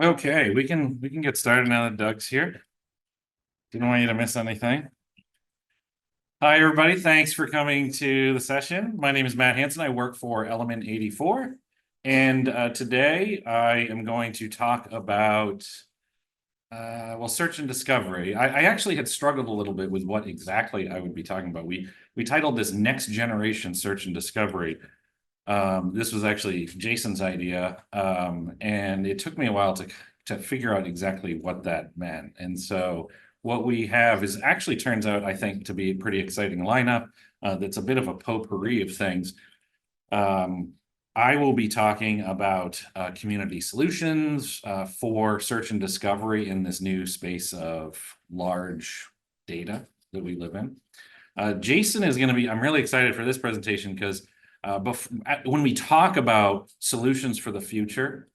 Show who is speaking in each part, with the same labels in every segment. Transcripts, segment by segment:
Speaker 1: Okay, we can get started now that Doug's here. Didn't want you to miss anything. Hi, everybody. Thanks for coming to the session. My name is Matt Hansen. I work for Element 84. And today I am going to talk about search and discovery. I actually had struggled a little bit with what exactly I would be talking about. We titled this Next Generation Search and Discovery. This was actually Jason's idea, and it took me a while to figure out exactly what that meant. And so what we have is actually turns out, I think, to be a pretty exciting lineup that's a bit of a potpourri of things. I will be talking about community solutions for search and discovery in this new space of large data that we live in. Jason is going to be, I'm really excited for this presentation because when we talk about solutions for the future,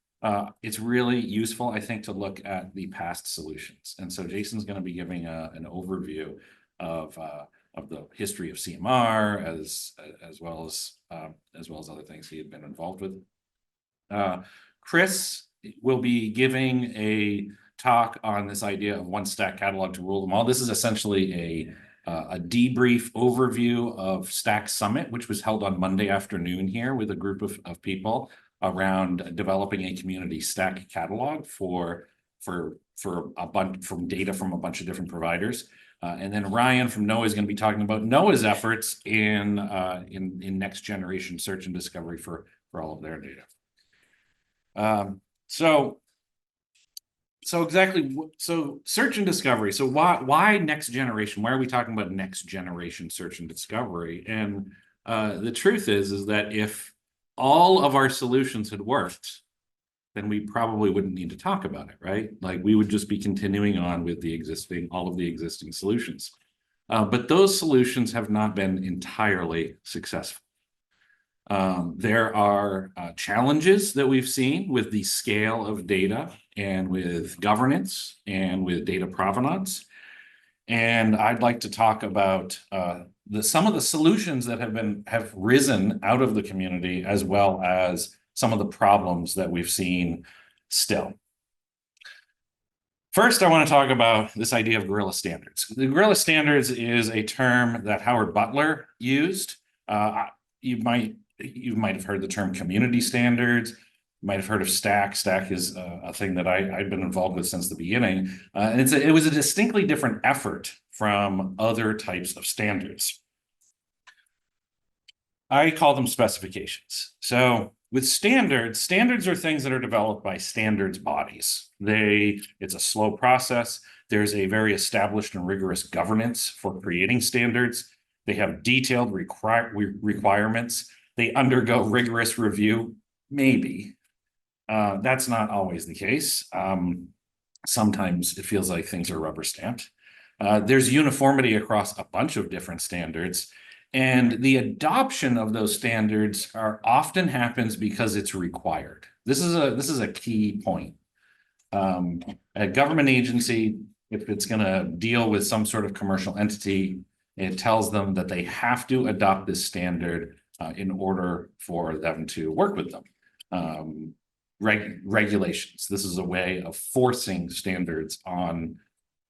Speaker 1: it's really useful, I think, to look at the past solutions. And so Jason's going to be giving an overview of the history of CMR as well as other things he had been involved with. Chris will be giving a talk on this idea of one stack catalog to rule them all. This is essentially a debrief overview of Stack Summit, which was held on Monday afternoon here with a group of people around developing a community stack catalog for a bunch from data from a bunch of different providers. And then Ryan from NOAA is going to be talking about NOAA's efforts in next generation search and discovery for all of their data. So search and discovery. So why next generation? Why are we talking about next generation search and discovery? And the truth is that if all of our solutions had worked, then we probably wouldn't need to talk about it, right? Like we would just be continuing on with all of the existing solutions. But those solutions have not been entirely successful. There are challenges that we've seen with the scale of data and with governance and with data provenance. And I'd like to talk about some of the solutions that have risen out of the community, as well as some of the problems that we've seen still. First, I want to talk about this idea of guerrilla standards. The guerrilla standards is a term that Howard Butler used. You might have heard the term community standards. You might have heard of Stack. Stack is a thing that I've been involved with since the beginning. And it was a distinctly different effort from other types of standards. I call them specifications. So with standards are things that are developed by standards bodies. It's a slow process. There's a very established and rigorous governance for creating standards. They have detailed requirements. They undergo rigorous review, maybe. That's not always the case. Sometimes it feels like things are rubber stamped. There's uniformity across a bunch of different standards. And the adoption of those standards often happens because it's required. This is a key point. A government agency, if it's going to deal with some sort of commercial entity, it tells them that they have to adopt this standard in order for them to work with them. Regulations. This is a way of forcing standards on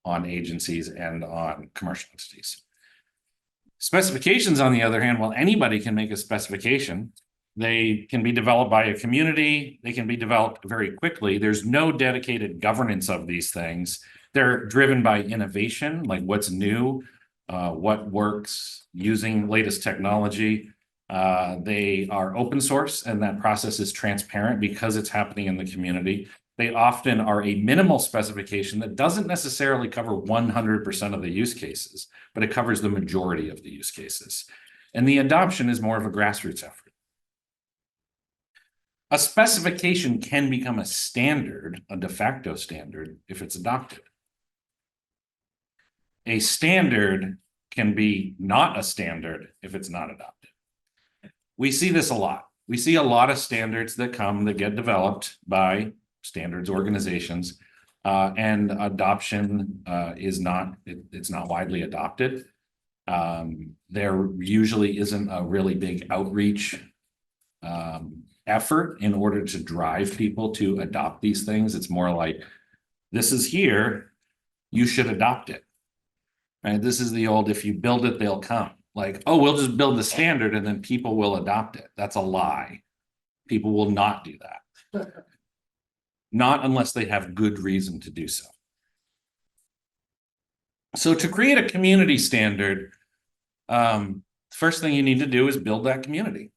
Speaker 1: agencies and on commercial entities. Specifications, on the other hand, well, anybody can make a specification. They can be developed by a community. They can be developed very quickly. There's no dedicated governance of these things. They're driven by innovation, like what's new, what works, using latest technology. They are open source, and that process is transparent because it's happening in the community. They often are a minimal specification that doesn't necessarily cover 100% of the use cases, but it covers the majority of the use cases. And the adoption is more of a grassroots effort. A specification can become a standard, a de facto standard, if it's adopted. A standard can be not a standard if it's not adopted. We see this a lot. We see a lot of standards that get developed by standards organizations, and adoption it's not widely adopted. There usually isn't a really big outreach effort in order to drive people to adopt these things. It's more like, this is here, you should adopt it. Right? This is the old, if you build it, they'll come. Like, oh, we'll just build the standard and then people will adopt it. That's a lie. People will not do that. Not unless they have good reason to do so. So to create a community standard, first thing you need to do is build that community.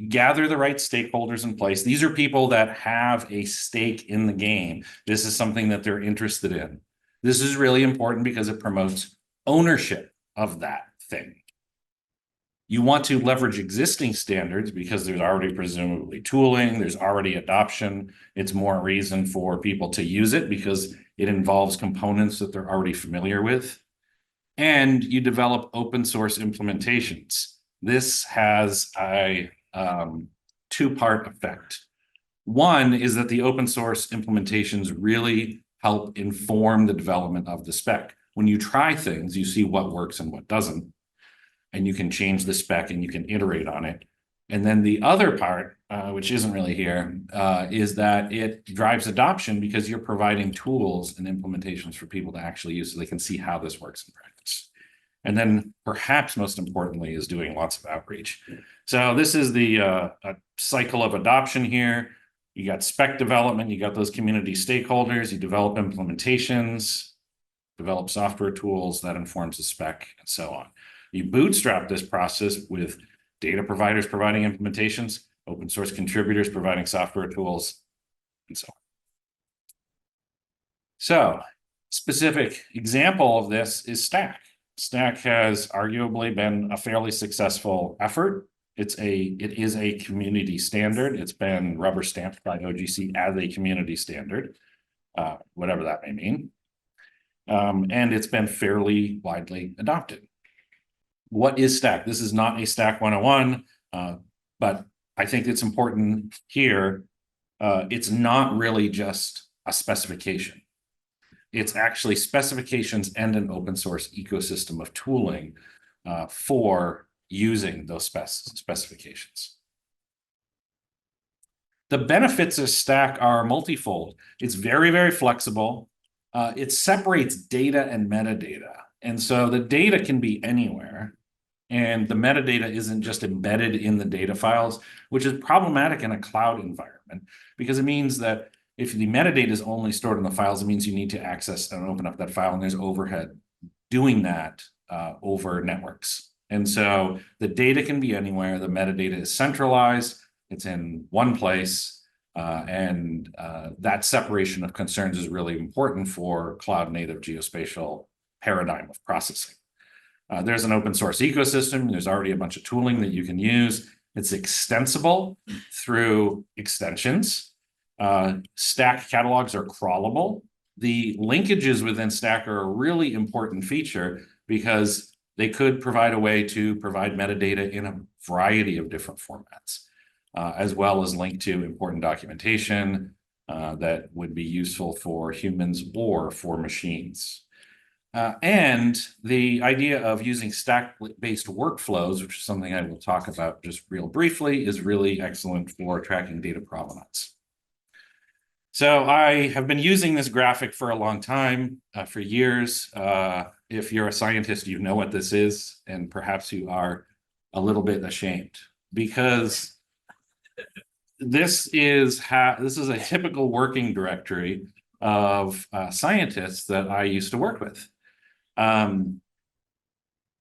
Speaker 1: Gather the right stakeholders in place. These are people that have a stake in the game. This is something that they're interested in. This is really important because it promotes ownership of that thing. You want to leverage existing standards because there's already presumably tooling, there's already adoption. It's more reason for people to use it because it involves components that they're already familiar with. And you develop open source implementations. This has a two-part effect. One is that the open source implementations really help inform the development of the spec. When you try things, you see what works and what doesn't, and you can change the spec and you can iterate on it. And then the other part, which isn't really here, is that it drives adoption because you're providing tools and implementations for people to actually use so they can see how this works in practice. And then perhaps most importantly is doing lots of outreach. So this is the cycle of adoption here. You got spec development, you got those community stakeholders, you develop implementations, develop software tools that informs the spec, and so on. You bootstrap this process with data providers providing implementations, open source contributors providing software tools, and so on. So, specific example of this is Stack. Stack has arguably been a fairly successful effort. It is a community standard. It's been rubber stamped by OGC as a community standard, whatever that may mean. And it's been fairly widely adopted. What is Stack? This is not a Stack 101, but I think it's important here. It's not really just a specification. It's actually specifications and an open source ecosystem of tooling for using those specifications. The benefits of Stack are multifold. It's very, very flexible. It separates data and metadata. And so the data can be anywhere. And the metadata isn't just embedded in the data files, which is problematic in a cloud environment, because it means that if the metadata is only stored in the files, it means you need to access and open up that file, and there's overhead doing that over networks. And so the data can be anywhere. The metadata is centralized. It's in one place. And that separation of concerns is really important for cloud native geospatial paradigm of processing. There's an open source ecosystem. There's already a bunch of tooling that you can use. It's extensible through extensions. Stack catalogs are crawlable. The linkages within Stack are a really important feature because they could provide a way to provide metadata in a variety of different formats, as well as link to important documentation that would be useful for humans or for machines. And the idea of using Stack-based workflows, which is something I will talk about just real briefly, is really excellent for tracking data provenance. So I have been using this graphic for a long time, for years. If you're a scientist, you know what this is, and perhaps you are a little bit ashamed, because this is a typical working directory of scientists that I used to work with.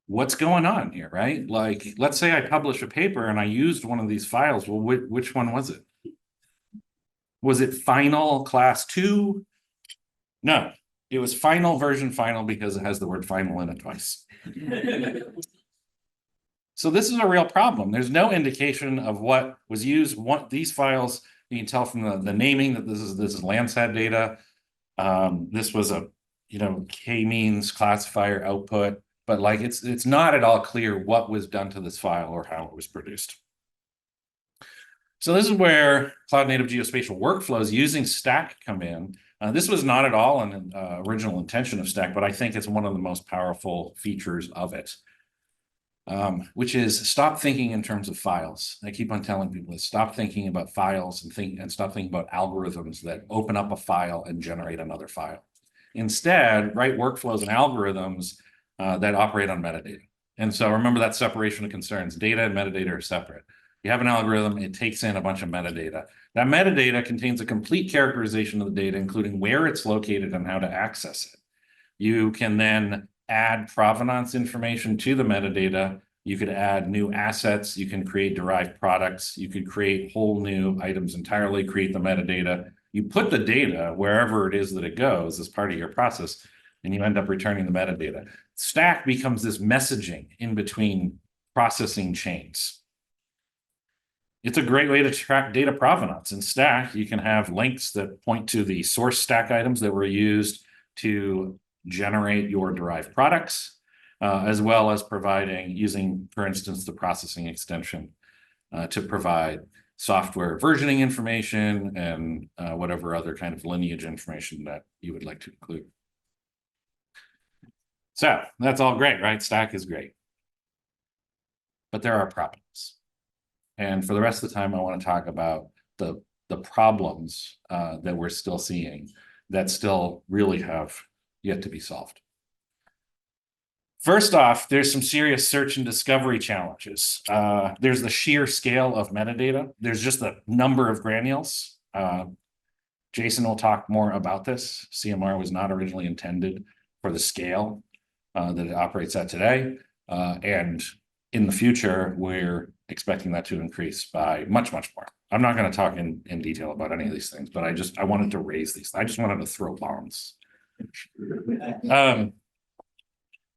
Speaker 1: What's going on here, right? Like, let's say I publish a paper and I used one of these files. Well, which one was it? Was it final class 2? No, it was final version final because it has the word final in it twice. So this is a real problem. There's no indication of what was used. These files, you can tell from the naming that this is Landsat data. This was a k-means classifier output, but like it's not at all clear what was done to this file or how it was produced. So this is where cloud native geospatial workflows using Stack come in. This was not at all an original intention of Stack, but I think it's one of the most powerful features of it. which is stop thinking in terms of files. I keep on telling people this, stop thinking about files and stop thinking about algorithms that open up a file and generate another file. Instead, write workflows and algorithms that operate on metadata. And so remember that separation of concerns. Data and metadata are separate. You have an algorithm, it takes in a bunch of metadata. That metadata contains a complete characterization of the data, including where it's located and how to access it. You can then add provenance information to the metadata. You could add new assets. You can create derived products. You could create whole new items entirely, create the metadata. You put the data wherever it is that it goes as part of your process, and you end up returning the metadata. Stack becomes this messaging in between processing chains. It's a great way to track data provenance. In Stack, you can have links that point to the source Stack items that were used to generate your derived products, as well as using, for instance, the processing extension to provide software versioning information and whatever other kind of lineage information that you would like to include. So that's all great, right? Stack is great. But there are problems. And for the rest of the time, I want to talk about the problems that we're still seeing that still really have yet to be solved. First off, there's some serious search and discovery challenges. There's the sheer scale of metadata. There's just the number of granules. Jason will talk more about this. CMR was not originally intended for the scale that it operates at today. And in the future, we're expecting that to increase by much, much more. I'm not going to talk in detail about any of these things, but I wanted to raise these. I just wanted to throw bombs.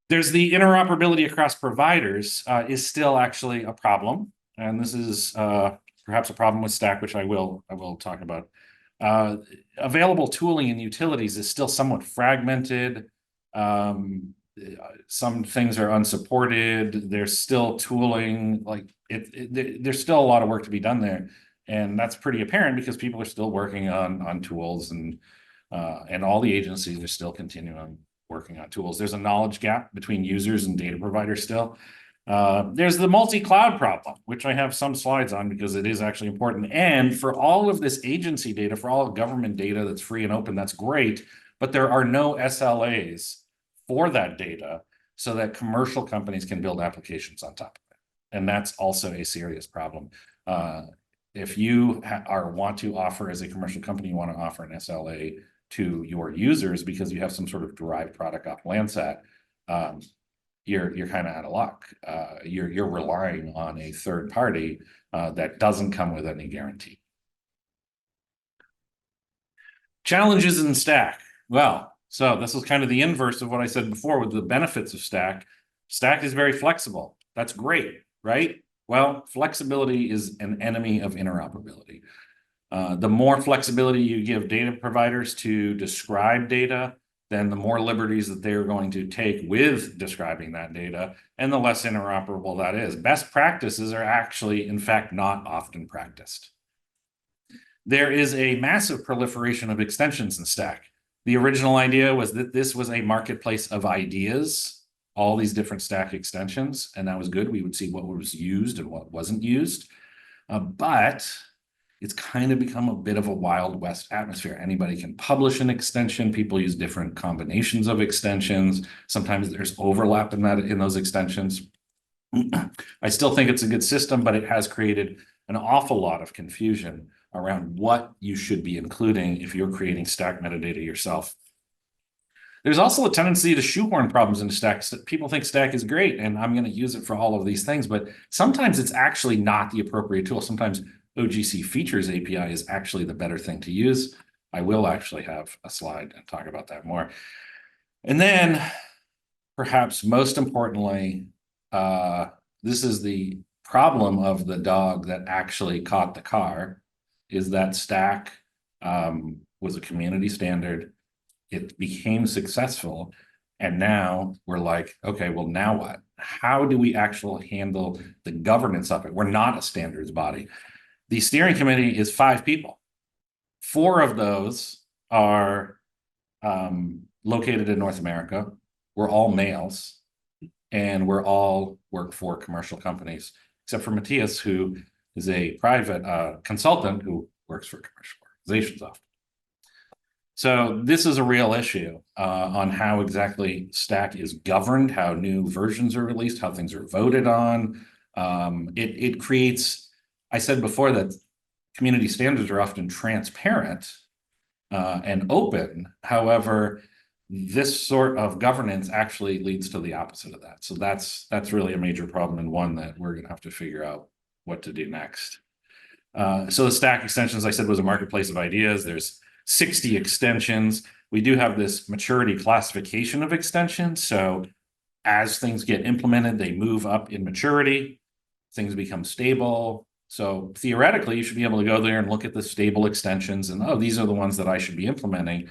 Speaker 1: There's the interoperability across providers is still actually a problem. And this is perhaps a problem with Stack, which I will talk about. Available tooling and utilities is still somewhat fragmented. Some things are unsupported. There's still tooling, there's still a lot of work to be done there. And that's pretty apparent because people are still working on tools and all the agencies are still continuing working on tools. There's a knowledge gap between users and data providers still. There's the multi-cloud problem, which I have some slides on because it is actually important. And for all of this agency data, for all of government data that's free and open, that's great, but there are no SLAs for that data so that commercial companies can build applications on top of it. And that's also a serious problem. If you want to offer as a commercial company, you want to offer an SLA to your users because you have some sort of derived product off Landsat, you're kind of out of luck. You're relying on a third party that doesn't come with any guarantee. Challenges in Stack. Well, so this is kind of the inverse of what I said before with the benefits of Stack. Stack is very flexible. That's great, right? Well, flexibility is an enemy of interoperability. The more flexibility you give data providers to describe data, then the more liberties that they're going to take with describing that data, and the less interoperable that is. Best practices are actually, in fact, not often practiced. There is a massive proliferation of extensions in Stack. The original idea was that this was a marketplace of ideas, all these different Stack extensions, and that was good. We would see what was used and what wasn't used. But it's kind of become a bit of a Wild West atmosphere. Anybody can publish an extension. People use different combinations of extensions. Sometimes there's overlap in those extensions. I still think it's a good system, but it has created an awful lot of confusion around what you should be including if you're creating Stack metadata yourself. There's also a tendency to shoehorn problems into Stack. People think Stack is great, and I'm going to use it for all of these things, but sometimes it's actually not the appropriate tool. Sometimes OGC Features API is actually the better thing to use. I will actually have a slide and talk about that more. And then, perhaps most importantly, this is the problem of the dog that actually caught the car, is that Stack was a community standard. It became successful. And now we're like, okay, well, now what? How do we actually handle the governance of it? We're not a standards body. The steering committee is 5 people. 4 of those are located in North America. We're all males, and we're all work for commercial companies, except for Matthias, who is a private consultant who works for commercial organizations often. So this is a real issue on how exactly Stack is governed, how new versions are released, how things are voted on. It creates, I said before that community standards are often transparent and open. However, this sort of governance actually leads to the opposite of that. So that's really a major problem, and one that we're going to have to figure out what to do next. So the Stack extensions, I said, was a marketplace of ideas. There's 60 extensions. We do have this maturity classification of extensions. So as things get implemented, they move up in maturity, things become stable. So theoretically, you should be able to go there and look at the stable extensions and, oh, these are the ones that I should be implementing.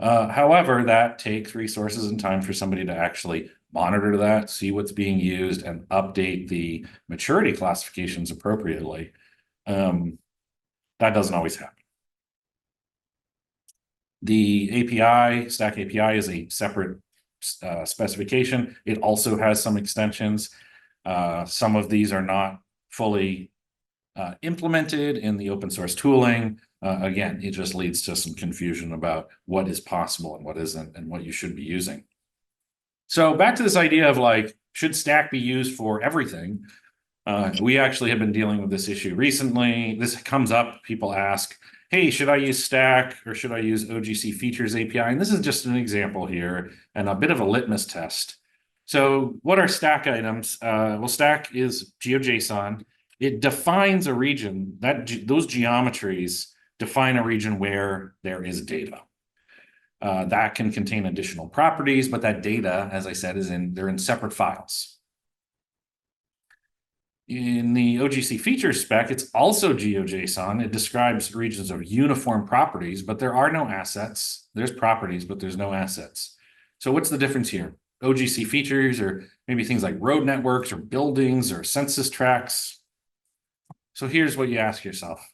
Speaker 1: However, that takes resources and time for somebody to actually monitor that, see what's being used, and update the maturity classifications appropriately. That doesn't always happen. The API, Stack API, is a separate specification. It also has some extensions. Some of these are not fully implemented in the open source tooling. Again, it just leads to some confusion about what is possible and what isn't, and what you should be using. So back to this idea of like, should Stack be used for everything? We actually have been dealing with this issue recently. This comes up, people ask, hey, should I use Stack or should I use OGC Features API? And this is just an example here and a bit of a litmus test. So what are Stack items? Well, Stack is GeoJSON. It defines a region, those geometries define a region where there is data. That can contain additional properties, but that data, as I said, they're in separate files. In the OGC features spec, it's also GeoJSON. It describes regions of uniform properties, but there are no assets. There's properties, but there's no assets. So what's the difference here? OGC features, or maybe things like road networks or buildings or census tracts. So here's what you ask yourself.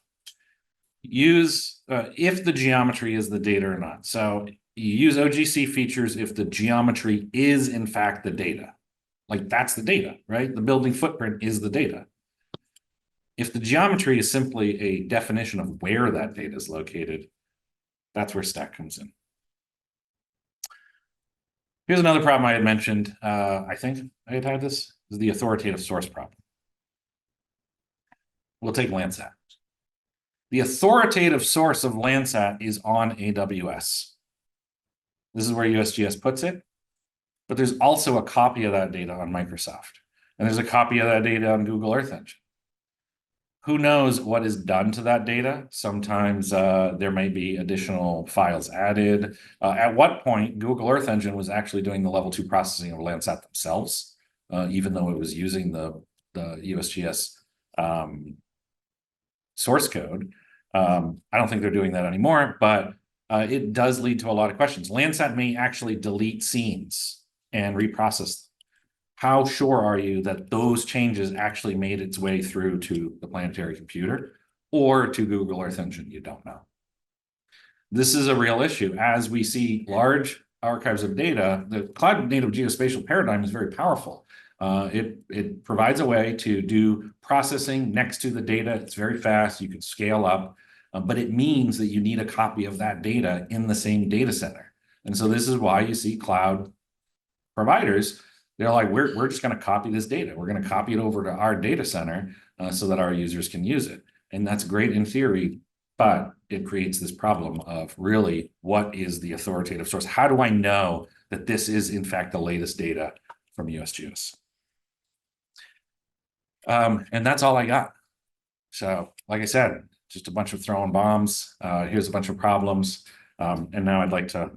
Speaker 1: Use if the geometry is the data or not. So you use OGC features if the geometry is in fact the data. Like that's the data, right? The building footprint is the data. If the geometry is simply a definition of where that data is located, that's where Stack comes in. Here's another problem I had mentioned. I think I had this. This is the authoritative source problem. We'll take Landsat. The authoritative source of Landsat is on AWS. This is where USGS puts it. But there's also a copy of that data on Microsoft. And there's a copy of that data on Google Earth Engine. Who knows what is done to that data? Sometimes there may be additional files added. At what point, Google Earth Engine was actually doing the level 2 processing of Landsat themselves, even though it was using the USGS source code. I don't think they're doing that anymore, but it does lead to a lot of questions. Landsat may actually delete scenes and reprocess them. How sure are you that those changes actually made its way through to the planetary computer or to Google Earth Engine? You don't know. This is a real issue. As we see large archives of data, the cloud native geospatial paradigm is very powerful. It provides a way to do processing next to the data. It's very fast. You can scale up, but it means that you need a copy of that data in the same data center. And so this is why you see cloud providers, they're like, we're just going to copy this data. We're going to copy it over to our data center so that our users can use it. And that's great in theory, but it creates this problem of really, what is the authoritative source? How do I know that this is in fact the latest data from USGS? And that's all I got. So like I said, just a bunch of throwing bombs. Here's a bunch of problems. And now I'd like to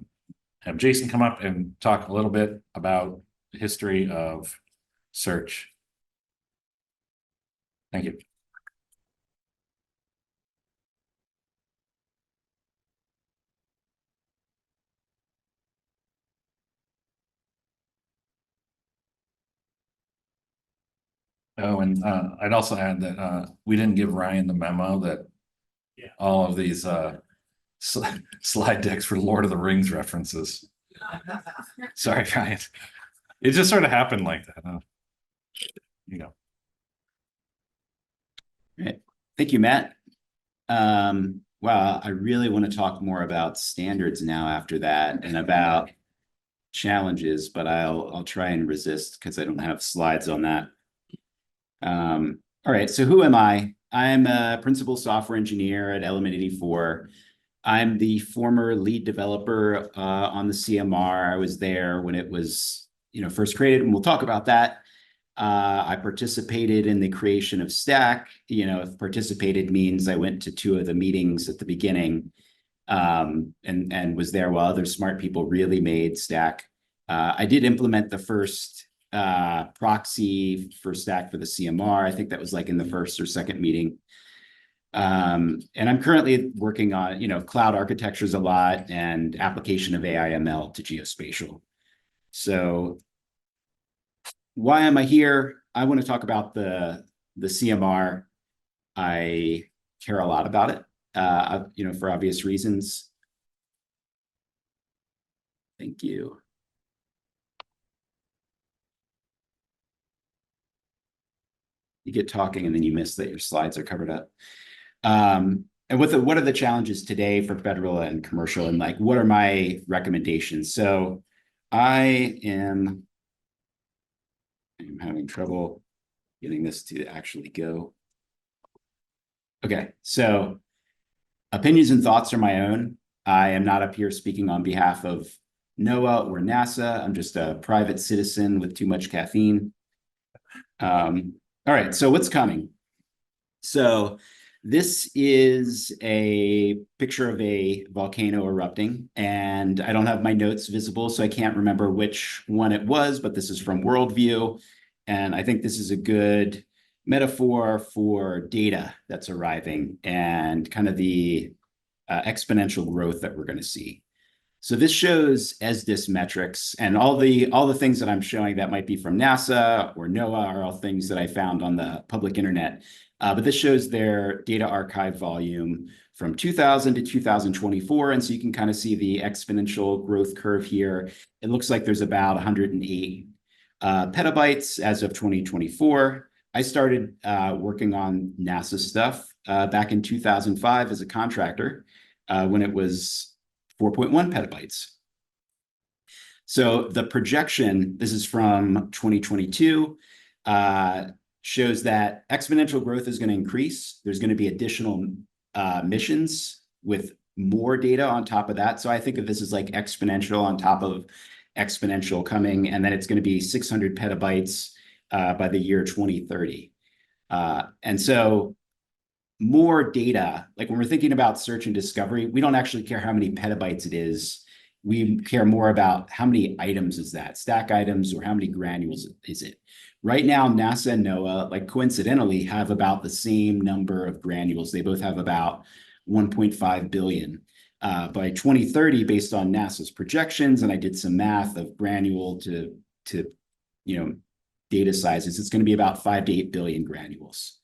Speaker 1: have Jason come up and talk a little bit about the history of search. Thank you. Oh, and I'd also add that we didn't give Ryan the memo that all of these slide decks for Lord of the Rings references. Sorry, Ryan. It just sort of happened like that. Huh? you go.
Speaker 2: Right. Thank you, Matt. Wow, I really want to talk more about standards now after that and about challenges, but I'll try and resist because I don't have slides on that. All right, so who am I? I'm a principal software engineer at Element 84. I'm the former lead developer on the CMR. I was there when it was, first created, and we'll talk about that. I participated in the creation of Stack. If participated means I went to 2 of the meetings at the beginning, and was there while other smart people really made Stack. I did implement the first proxy for Stack for the CMR. I think that was like in the first or second meeting. And I'm currently working on, cloud architectures a lot and application of AI ML to geospatial. So why am I here? I want to talk about the CMR. I care a lot about it, for obvious reasons. Thank you. You get talking and then you miss that your slides are covered up. And what are the challenges today for federal and commercial, and like, what are my recommendations? So I'm having trouble getting this to actually go. Okay, so opinions and thoughts are my own. I am not up here speaking on behalf of NOAA or NASA. I'm just a private citizen with too much caffeine. All right, so what's coming? So this is a picture of a volcano erupting, and I don't have my notes visible, so I can't remember which one it was, but this is from Worldview, and I think this is a good metaphor for data that's arriving and kind of the exponential growth that we're going to see. So this shows ESDIS metrics, and all the things that I'm showing that might be from NASA or NOAA are all things that I found on the public internet. But this shows their data archive volume from 2000 to 2024. And so you can kind of see the exponential growth curve here. It looks like there's about 108 petabytes as of 2024. I started working on NASA stuff back in 2005 as a contractor when it was 4.1 petabytes. So the projection, this is from 2022, shows that exponential growth is going to increase. There's going to be additional missions with more data on top of that. So I think of this as like exponential on top of exponential coming, and then it's going to be 600 petabytes by the year 2030. And so more data, like when we're thinking about search and discovery, we don't actually care how many petabytes it is. We care more about how many items is that, stack items, or how many granules is it. Right now, NASA and NOAA, like coincidentally, have about the same number of granules. They both have about 1.5 billion. By 2030, based on NASA's projections, and I did some math of granule to data sizes, it's going to be about 5 to 8 billion granules.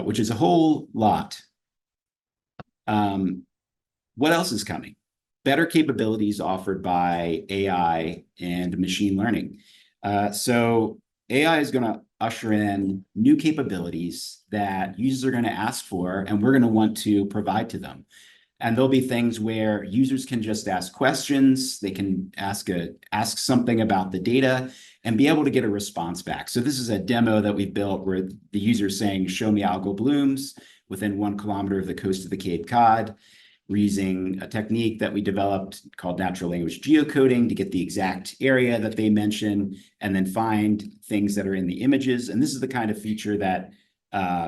Speaker 2: Which is a whole lot. What else is coming? Better capabilities offered by AI and machine learning. So AI is going to usher in new capabilities that users are going to ask for, and we're going to want to provide to them. And there'll be things where users can just ask questions. They can ask something about the data and be able to get a response back. So this is a demo that we've built where the user is saying, show me algal blooms within 1 kilometer of the coast of the Cape Cod. We're using a technique that we developed called natural language geocoding to get the exact area that they mention and then find things that are in the images. And this is the kind of feature that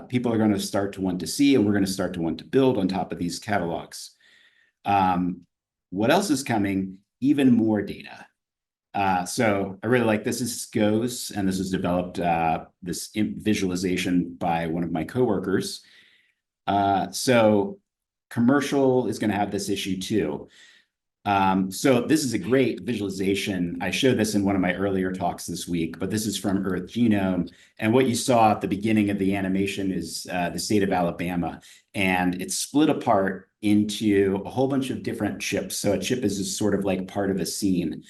Speaker 2: people are going to start to want to see, and we're going to start to want to build on top of these catalogs. What else is coming? Even more data. So I really like this. This is GOES, and this was developed, this visualization by one of my coworkers. So commercial is going to have this issue too. So this is a great visualization. I showed this in one of my earlier talks this week, but this is from Earth Genome. And what you saw at the beginning of the animation is the state of Alabama. And it's split apart into a whole bunch of different chips. So a chip is just sort of like part of a scene.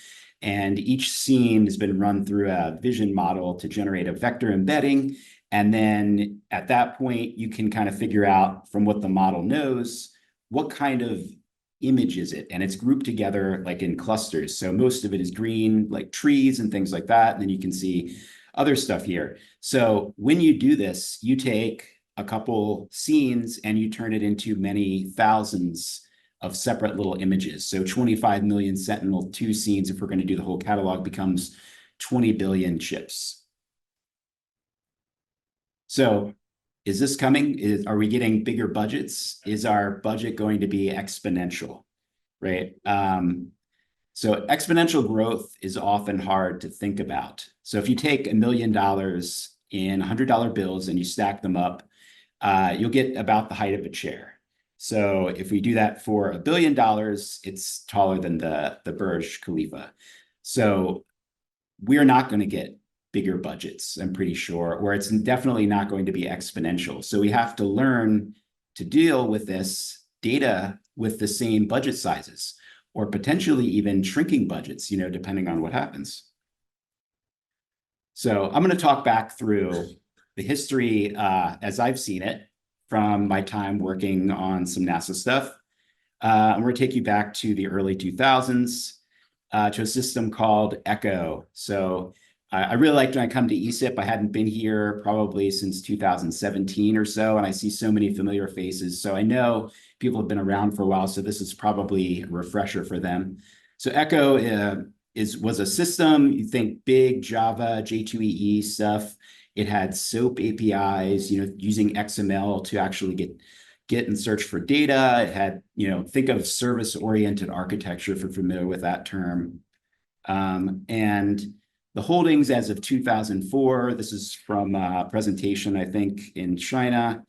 Speaker 2: And each scene has been run through a vision model to generate a vector embedding. And then at that point, you can kind of figure out from what the model knows, what kind of image is it? And it's grouped together like in clusters. So most of it is green, like trees and things like that. And then you can see other stuff here. So when you do this, you take a couple scenes and you turn it into many thousands of separate little images. So 25 million Sentinel-2 scenes, if we're going to do the whole catalog, becomes 20 billion chips. So is this coming? Are we getting bigger budgets? Is our budget going to be exponential, right? So exponential growth is often hard to think about. So if you take $1 million in $100 bills and you stack them up, you'll get about the height of a chair. So if we do that for $1 billion, it's taller than the Burj Khalifa. So we're not going to get bigger budgets, I'm pretty sure, or it's definitely not going to be exponential. So we have to learn to deal with this data with the same budget sizes, or potentially even shrinking budgets, you know, depending on what happens. So I'm going to talk back through the history as I've seen it from my time working on some NASA stuff. I'm going to take you back to the early 2000s to a system called Echo. So I really liked when I come to ECIP. I hadn't been here probably since 2017 or so, and I see so many familiar faces. So I know people have been around for a while, so this is probably a refresher for them. So Echo was a system, you think big Java, J2EE stuff. It had SOAP APIs, you know, using XML to actually get and search for data. It had, you know, think of service-oriented architecture if you're familiar with that term. And the holdings as of 2004, this is from a presentation, I think, in China,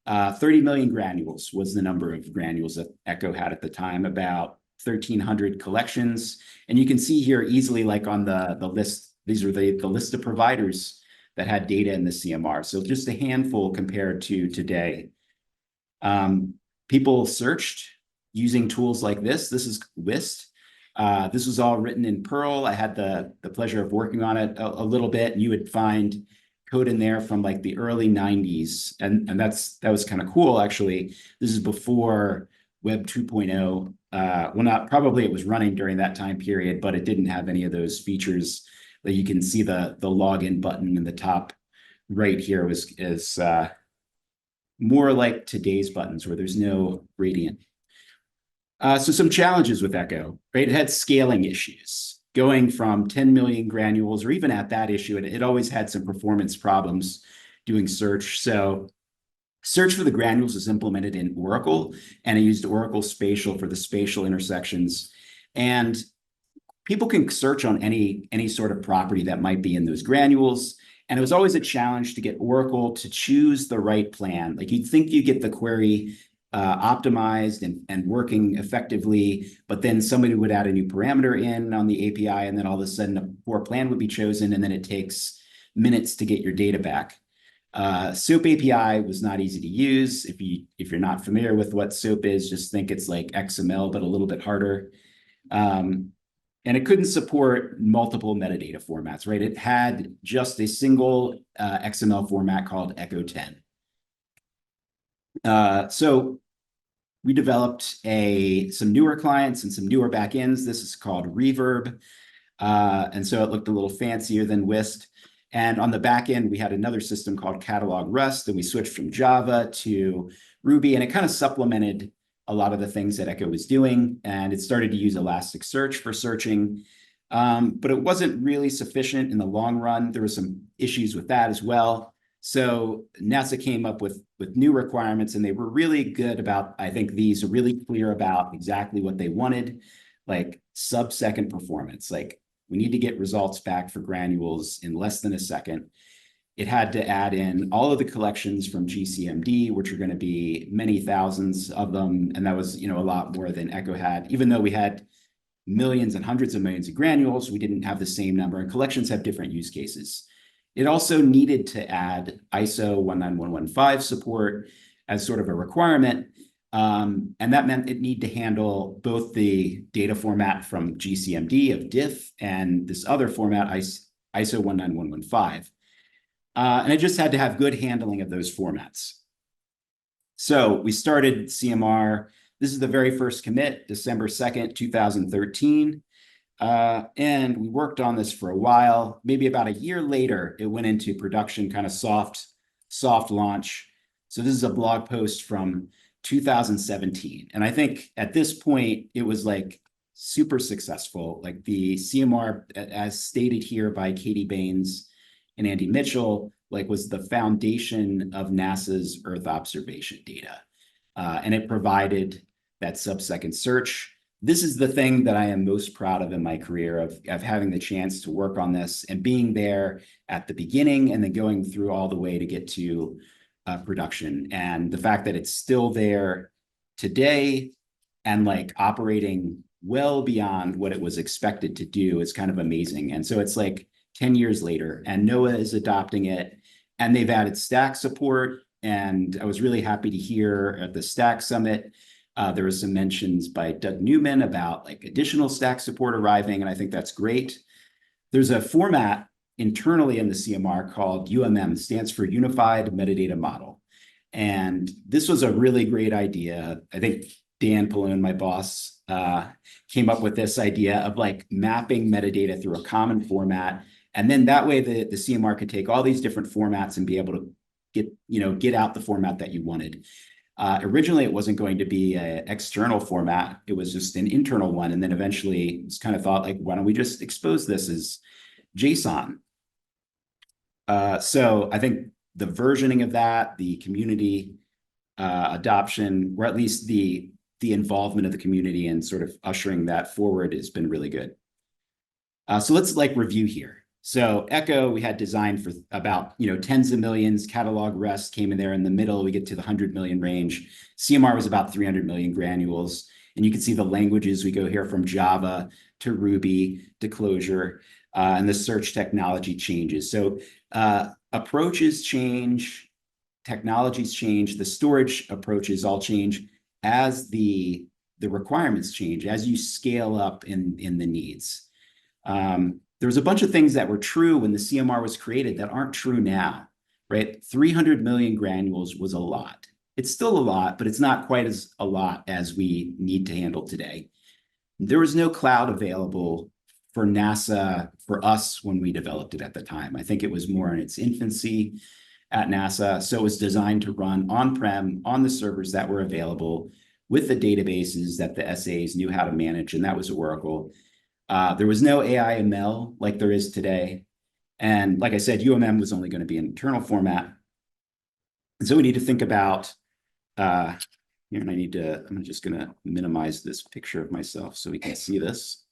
Speaker 2: 30 million granules was the number of granules that Echo had at the time, about 1,300 collections. And you can see here easily, like on the list, these are the list of providers that had data in the CMR. So just a handful compared to today. People searched using tools like this. This is WIST. This was all written in Perl. I had the pleasure of working on it a little bit, and you would find code in there from like the early 90s. And that was kind of cool, actually. This is before Web 2.0. Well, not probably it was running during that time period, but it didn't have any of those features that you can see the login button in the top right here is more like today's buttons where there's no gradient. So some challenges with Echo, right? It had scaling issues, going from 10 million granules, or even at that issue, it always had some performance problems doing search. So search for the granules was implemented in Oracle, and it used Oracle Spatial for the spatial intersections. And people can search on any sort of property that might be in those granules. And it was always a challenge to get Oracle to choose the right plan. Like you'd think you get the query optimized and working effectively, but then somebody would add a new parameter in on the API, and then all of a sudden a poor plan would be chosen, and then it takes minutes to get your data back. SOAP API was not easy to use. If you're not familiar with what SOAP is, just think it's like XML, but a little bit harder. And it couldn't support multiple metadata formats, right? It had just a single XML format called Echo 10. So we developed some newer clients and some newer backends. This is called Reverb. And so it looked a little fancier than WIST. And on the back end, we had another system called Catalog Rust, and we switched from Java to Ruby, and it kind of supplemented a lot of the things that Echo was doing, and it started to use Elasticsearch for searching. But it wasn't really sufficient in the long run. There were some issues with that as well. So NASA came up with new requirements, and they were really good about, I think these are really clear about exactly what they wanted, like sub-second performance. Like we need to get results back for granules in less than a second. It had to add in all of the collections from GCMD, which are going to be many thousands of them. And that was, you know, a lot more than Echo had. Even though we had millions and hundreds of millions of granules, we didn't have the same number, and collections have different use cases. It also needed to add ISO 19115 support as sort of a requirement. And that meant it needed to handle both the data format from GCMD of diff and this other format, ISO 19115. And it just had to have good handling of those formats. So we started CMR. This is the very first commit, December 2nd, 2013. And we worked on this for a while. Maybe about a year later, it went into production, kind of soft launch. So this is a blog post from 2017. And I think at this point, it was like super successful. Like the CMR, as stated here by Katie Baines and Andy Mitchell, like was the foundation of NASA's Earth observation data. And it provided that sub-second search. This is the thing that I am most proud of in my career of having the chance to work on this and being there at the beginning and then going through all the way to get to production. And the fact that it's still there today and like operating well beyond what it was expected to do is kind of amazing. And so it's like 10 years later and NOAA is adopting it and they've added stack support. And I was really happy to hear at the Stack Summit, there was some mentions by Doug Newman about like additional stack support arriving. And I think that's great. There's a format internally in the CMR called UMM, stands for Unified Metadata Model. And this was a really great idea. I think Dan Pallone, my boss, came up with this idea of like mapping metadata through a common format. And then that way the CMR could take all these different formats and be able to get out the format that you wanted. Originally, it wasn't going to be an external format. It was just an internal one. And then eventually it's kind of thought like, why don't we just expose this as JSON? So I think the versioning of that, the community adoption, or at least the involvement of the community and sort of ushering that forward has been really good. So let's like review here. So Echo, we had designed for about, tens of millions. Catalog rest came in there in the middle. We get to the 100 million range. CMR was about 300 million granules. And you can see the languages. We go here from Java to Ruby to Clojure, and the search technology changes. So approaches change, technologies change, the storage approaches all change as the requirements change, as you scale up in the needs. There was a bunch of things that were true when the CMR was created that aren't true now, right? 300 million granules was a lot. It's still a lot, but it's not quite as a lot as we need to handle today. There was no cloud available for NASA, for us when we developed it at the time. I think it was more in its infancy at NASA. So it was designed to run on-prem on the servers that were available with the databases that the SAs knew how to manage, and that was Oracle. There was no AI ML like there is today. And like I said, UMM was only going to be an internal format. And so we need to think about, here, and I'm just going to minimize this picture of myself so we can see this.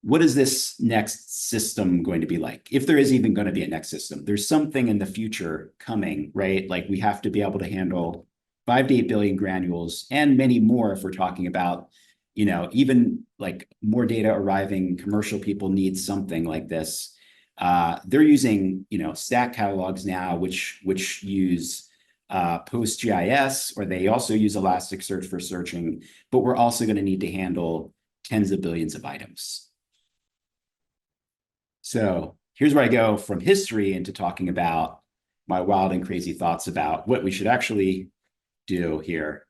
Speaker 2: What is this next system going to be like? If there is even going to be a next system, there's something in the future coming, right? Like we have to be able to handle 5 to 8 billion granules and many more if we're talking about even like more data arriving, commercial people need something like this. They're using, stack catalogs now, which use PostGIS, or they also use Elasticsearch for searching, but we're also going to need to handle tens of billions of items. So here's where I go from history into talking about my wild and crazy thoughts about what we should actually do here.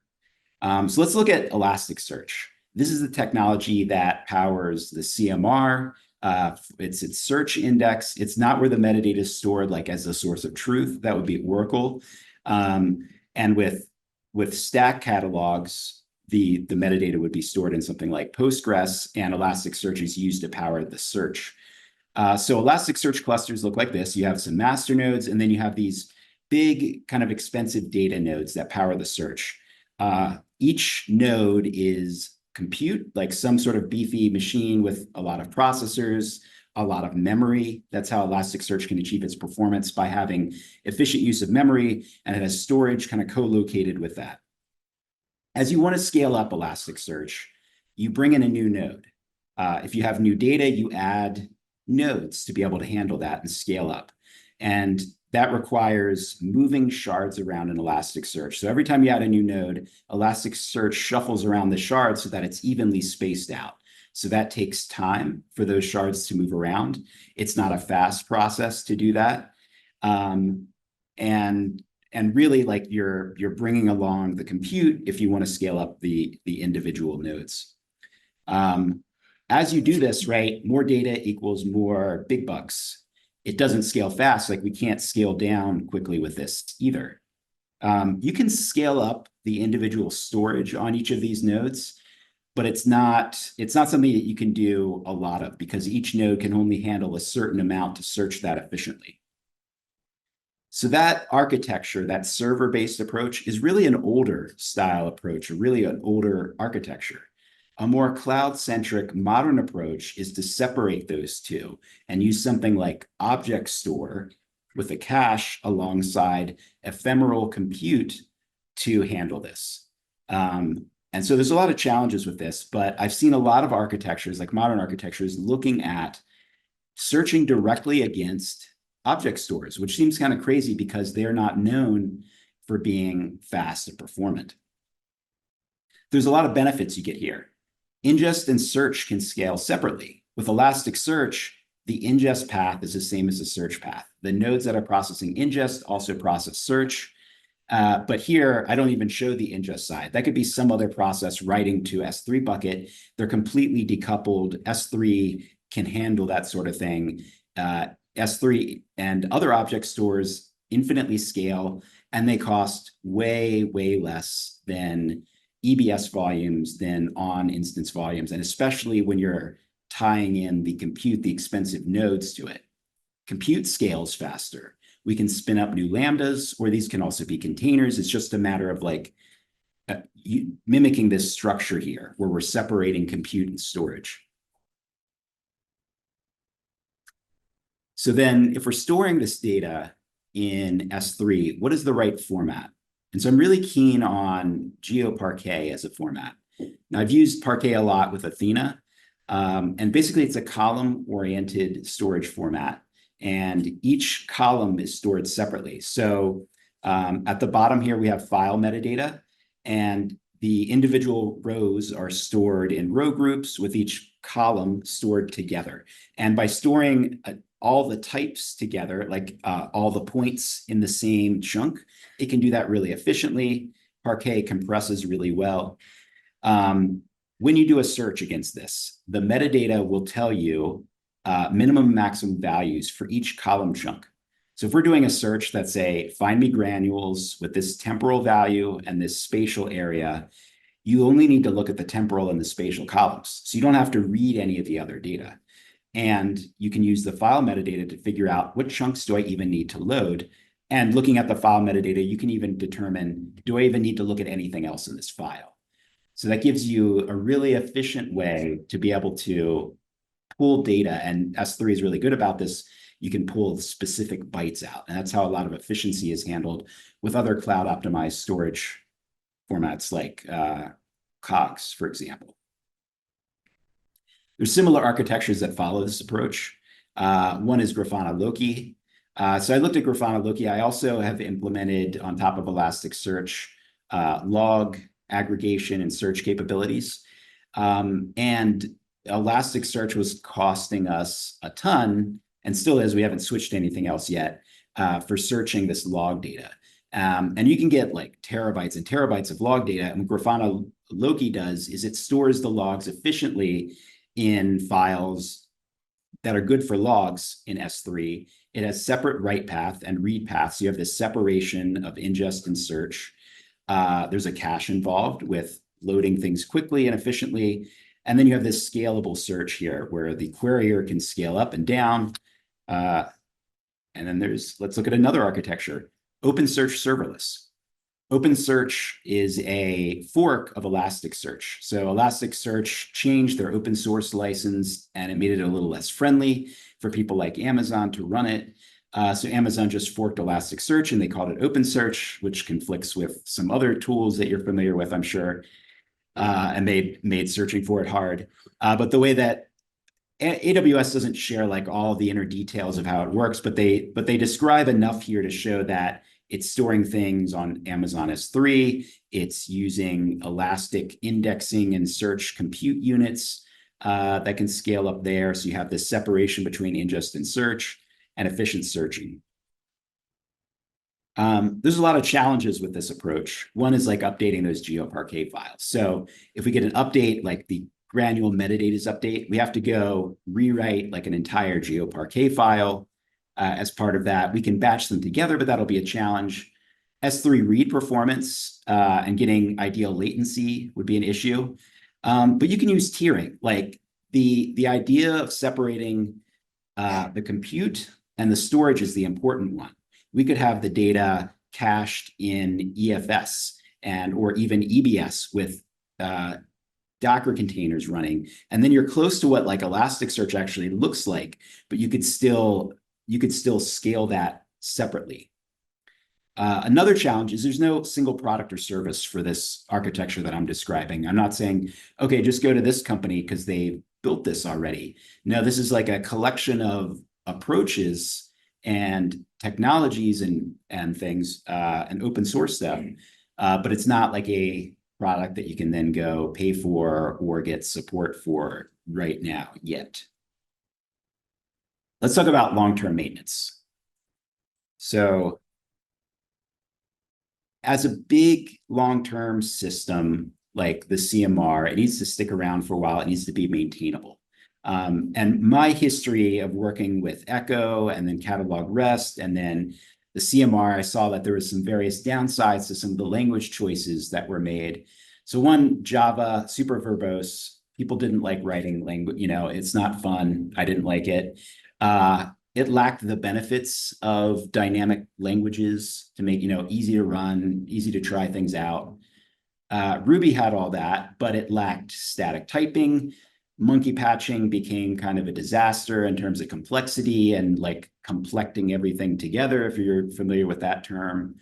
Speaker 2: So let's look at Elasticsearch. This is the technology that powers the CMR. It's its search index. It's not where the metadata is stored like as a source of truth. That would be Oracle. And with stack catalogs, the metadata would be stored in something like Postgres, and Elasticsearch is used to power the search. So Elasticsearch clusters look like this. You have some master nodes, and then you have these big kind of expensive data nodes that power the search. Each node is compute, like some sort of beefy machine with a lot of processors, a lot of memory. That's how Elasticsearch can achieve its performance, by having efficient use of memory, and it has storage kind of co-located with that. As you want to scale up Elasticsearch, you bring in a new node. If you have new data, you add nodes to be able to handle that and scale up. And that requires moving shards around in Elasticsearch. So every time you add a new node, Elasticsearch shuffles around the shards so that it's evenly spaced out. So that takes time for those shards to move around. It's not a fast process to do that. And really, like, you're bringing along the compute if you want to scale up the individual nodes. As you do this, right, more data equals more big bucks. It doesn't scale fast. Like, we can't scale down quickly with this either. You can scale up the individual storage on each of these nodes, but it's not something that you can do a lot of, because each node can only handle a certain amount to search that efficiently. So that architecture, that server-based approach, is really an older style approach, or really an older architecture. A more cloud-centric modern approach is to separate those two and use something like object store with a cache alongside ephemeral compute to handle this. And so there's a lot of challenges with this, but I've seen a lot of architectures, like modern architectures, looking at searching directly against object stores, which seems kind of crazy because they're not known for being fast and performant. There's a lot of benefits you get here. Ingest and search can scale separately. With Elasticsearch, the ingest path is the same as the search path. The nodes that are processing ingest also process search. But here, I don't even show the ingest side. That could be some other process writing to S3 bucket. They're completely decoupled. S3 can handle that sort of thing. S3 and other object stores infinitely scale, and they cost way, way less than EBS volumes, than on instance volumes, and especially when you're tying in the expensive nodes to it. Compute scales faster. We can spin up new lambdas, or these can also be containers. It's just a matter of like mimicking this structure here, where we're separating compute and storage. So then if we're storing this data in S3, what is the right format? And so I'm really keen on GeoParquet as a format. Now, I've used Parquet a lot with Athena, and basically it's a column-oriented storage format, and each column is stored separately. So at the bottom here, we have file metadata, and the individual rows are stored in row groups with each column stored together. And by storing all the types together, like all the points in the same chunk, it can do that really efficiently. Parquet compresses really well. When you do a search against this, the metadata will tell you minimum and maximum values for each column chunk. So if we're doing a search that's say, find me granules with this temporal value and this spatial area, you only need to look at the temporal and the spatial columns. So you don't have to read any of the other data. And you can use the file metadata to figure out what chunks do I even need to load. And looking at the file metadata, you can even determine, do I even need to look at anything else in this file? So that gives you a really efficient way to be able to pull data. And S3 is really good about this. You can pull specific bytes out. And that's how a lot of efficiency is handled with other cloud optimized storage formats like Cogs, for example. There's similar architectures that follow this approach. One is Grafana Loki. So I looked at Grafana Loki. I also have implemented on top of Elasticsearch log aggregation and search capabilities. And Elasticsearch was costing us a ton, and still is, we haven't switched to anything else yet, for searching this log data. And you can get like terabytes and terabytes of log data. And what Grafana Loki does is it stores the logs efficiently in files that are good for logs in S3. It has separate write path and read path. So you have this separation of ingest and search. There's a cache involved with loading things quickly and efficiently. And then you have this scalable search here where the querier can scale up and down. And then let's look at another architecture, OpenSearch serverless. OpenSearch is a fork of Elasticsearch. So Elasticsearch changed their open source license, and it made it a little less friendly for people like Amazon to run it. So Amazon just forked Elasticsearch and they called it OpenSearch, which conflicts with some other tools that you're familiar with, I'm sure, and they made searching for it hard. But the way that AWS doesn't share like all the inner details of how it works, but they describe enough here to show that it's storing things on Amazon S3. It's using elastic indexing and search compute units that can scale up there. So you have this separation between ingest and search and efficient searching. There's a lot of challenges with this approach. One is like updating those GeoParquet files. So if we get an update, like the granular metadata update, we have to go rewrite like an entire GeoParquet file. As part of that, we can batch them together, but that'll be a challenge. S3 read performance and getting ideal latency would be an issue. But you can use tiering. Like the idea of separating the compute and the storage is the important one. We could have the data cached in EFS or even EBS with Docker containers running, and then you're close to what like Elasticsearch actually looks like, but you could still scale that separately. Another challenge is there's no single product or service for this architecture that I'm describing. I'm not saying, okay, just go to this company because they built this already. No, this is like a collection of approaches and technologies and things and open source them, but it's not like a product that you can then go pay for or get support for right now yet. Let's talk about long-term maintenance. So as a big long-term system like the CMR, it needs to stick around for a while. It needs to be maintainable. And my history of working with Echo and then Catalog REST and then the CMR, I saw that there was some various downsides to some of the language choices that were made. So one, Java, super verbose. People didn't like writing language. It's not fun. I didn't like it. It lacked the benefits of dynamic languages to make, easy to run, easy to try things out. Ruby had all that, but it lacked static typing. Monkey patching became kind of a disaster in terms of complexity and like complecting everything together, if you're familiar with that term.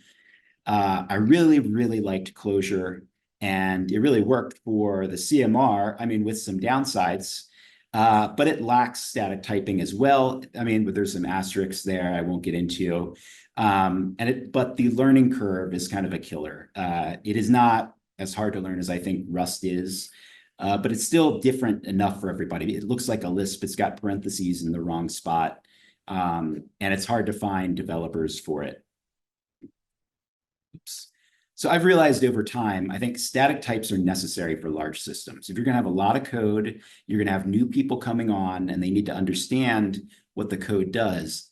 Speaker 2: I really, really liked Clojure, and it really worked for the CMR, with some downsides, but it lacks static typing as well. But there's some asterisks there I won't get into. But the learning curve is kind of a killer. It is not as hard to learn as I think Rust is. But it's still different enough for everybody. It looks like a Lisp. It's got parentheses in the wrong spot. And it's hard to find developers for it. Oops. So I've realized over time, I think static types are necessary for large systems. If you're going to have a lot of code, you're going to have new people coming on, and they need to understand what the code does.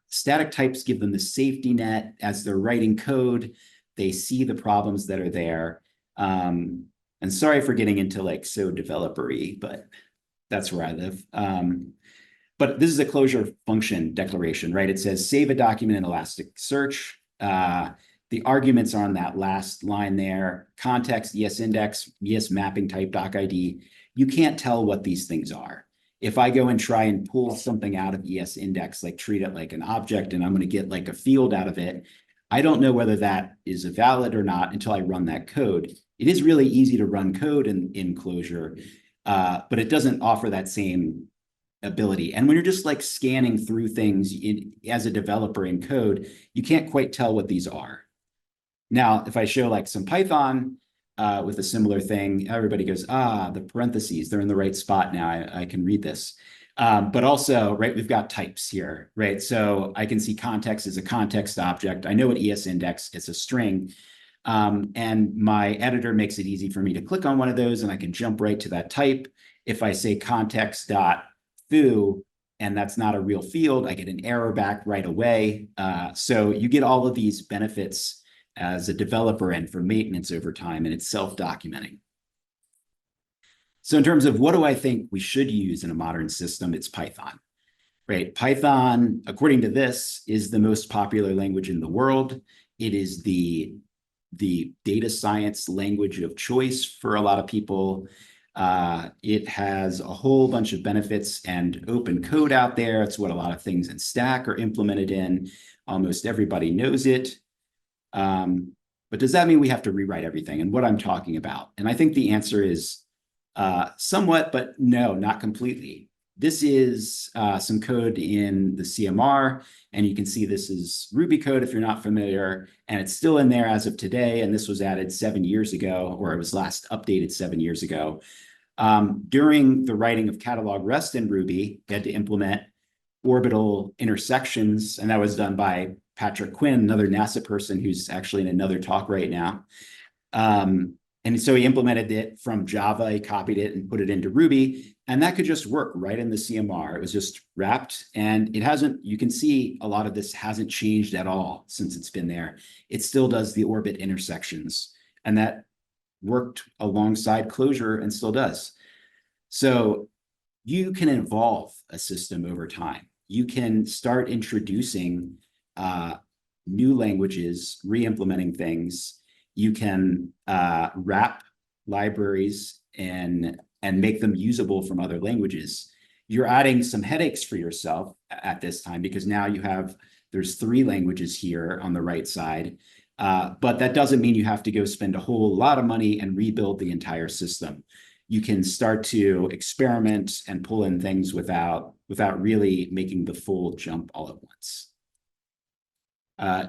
Speaker 2: Static types give them the safety net as they're writing code. They see the problems that are there. And sorry for getting into like so developer-y, but that's where I live. But this is a Clojure function declaration, right? It says save a document in Elasticsearch. The arguments are on that last line there. Context, ESIndex, ES mapping type doc ID. You can't tell what these things are. If I go and try and pull something out of ESIndex, like treat it like an object, and I'm going to get like a field out of it, I don't know whether that is valid or not until I run that code. It is really easy to run code in Clojure, but it doesn't offer that same ability. And when you're just like scanning through things as a developer in code, you can't quite tell what these are. Now, if I show like some Python with a similar thing, everybody goes, the parentheses, they're in the right spot now. I can read this. But also, right, we've got types here, right? So I can see context as a context object. I know what ESIndex, it's a string. And my editor makes it easy for me to click on one of those, and I can jump right to that type. If I say context.foo, and that's not a real field, I get an error back right away. So you get all of these benefits as a developer and for maintenance over time, and it's self-documenting. So in terms of what do I think we should use in a modern system, it's Python, right? Python, according to this, is the most popular language in the world. It is the data science language of choice for a lot of people. It has a whole bunch of benefits and open code out there. It's what a lot of things in Stack are implemented in. Almost everybody knows it. But does that mean we have to rewrite everything? And what I'm talking about? And I think the answer is somewhat, but no, not completely. this is some code in the CMR, and you can see this is Ruby code if you're not familiar, and it's still in there as of today, and this was added 7 years ago, or it was last updated 7 years ago. During the writing of catalog rest in Ruby, they had to implement orbital intersections, and that was done by Patrick Quinn, another NASA person who's actually in another talk right now. And so he implemented it from Java, he copied it and put it into Ruby, and that could just work right in the CMR. It was just wrapped, and it hasn't, you can see a lot of this hasn't changed at all since it's been there. It still does the orbit intersections, and that worked alongside Clojure and still does. So you can evolve a system over time. You can start introducing new languages, re-implementing things. You can wrap libraries and make them usable from other languages. You're adding some headaches for yourself at this time because now there's 3 languages here on the right side. But that doesn't mean you have to go spend a whole lot of money and rebuild the entire system. You can start to experiment and pull in things without really making the full jump all at once.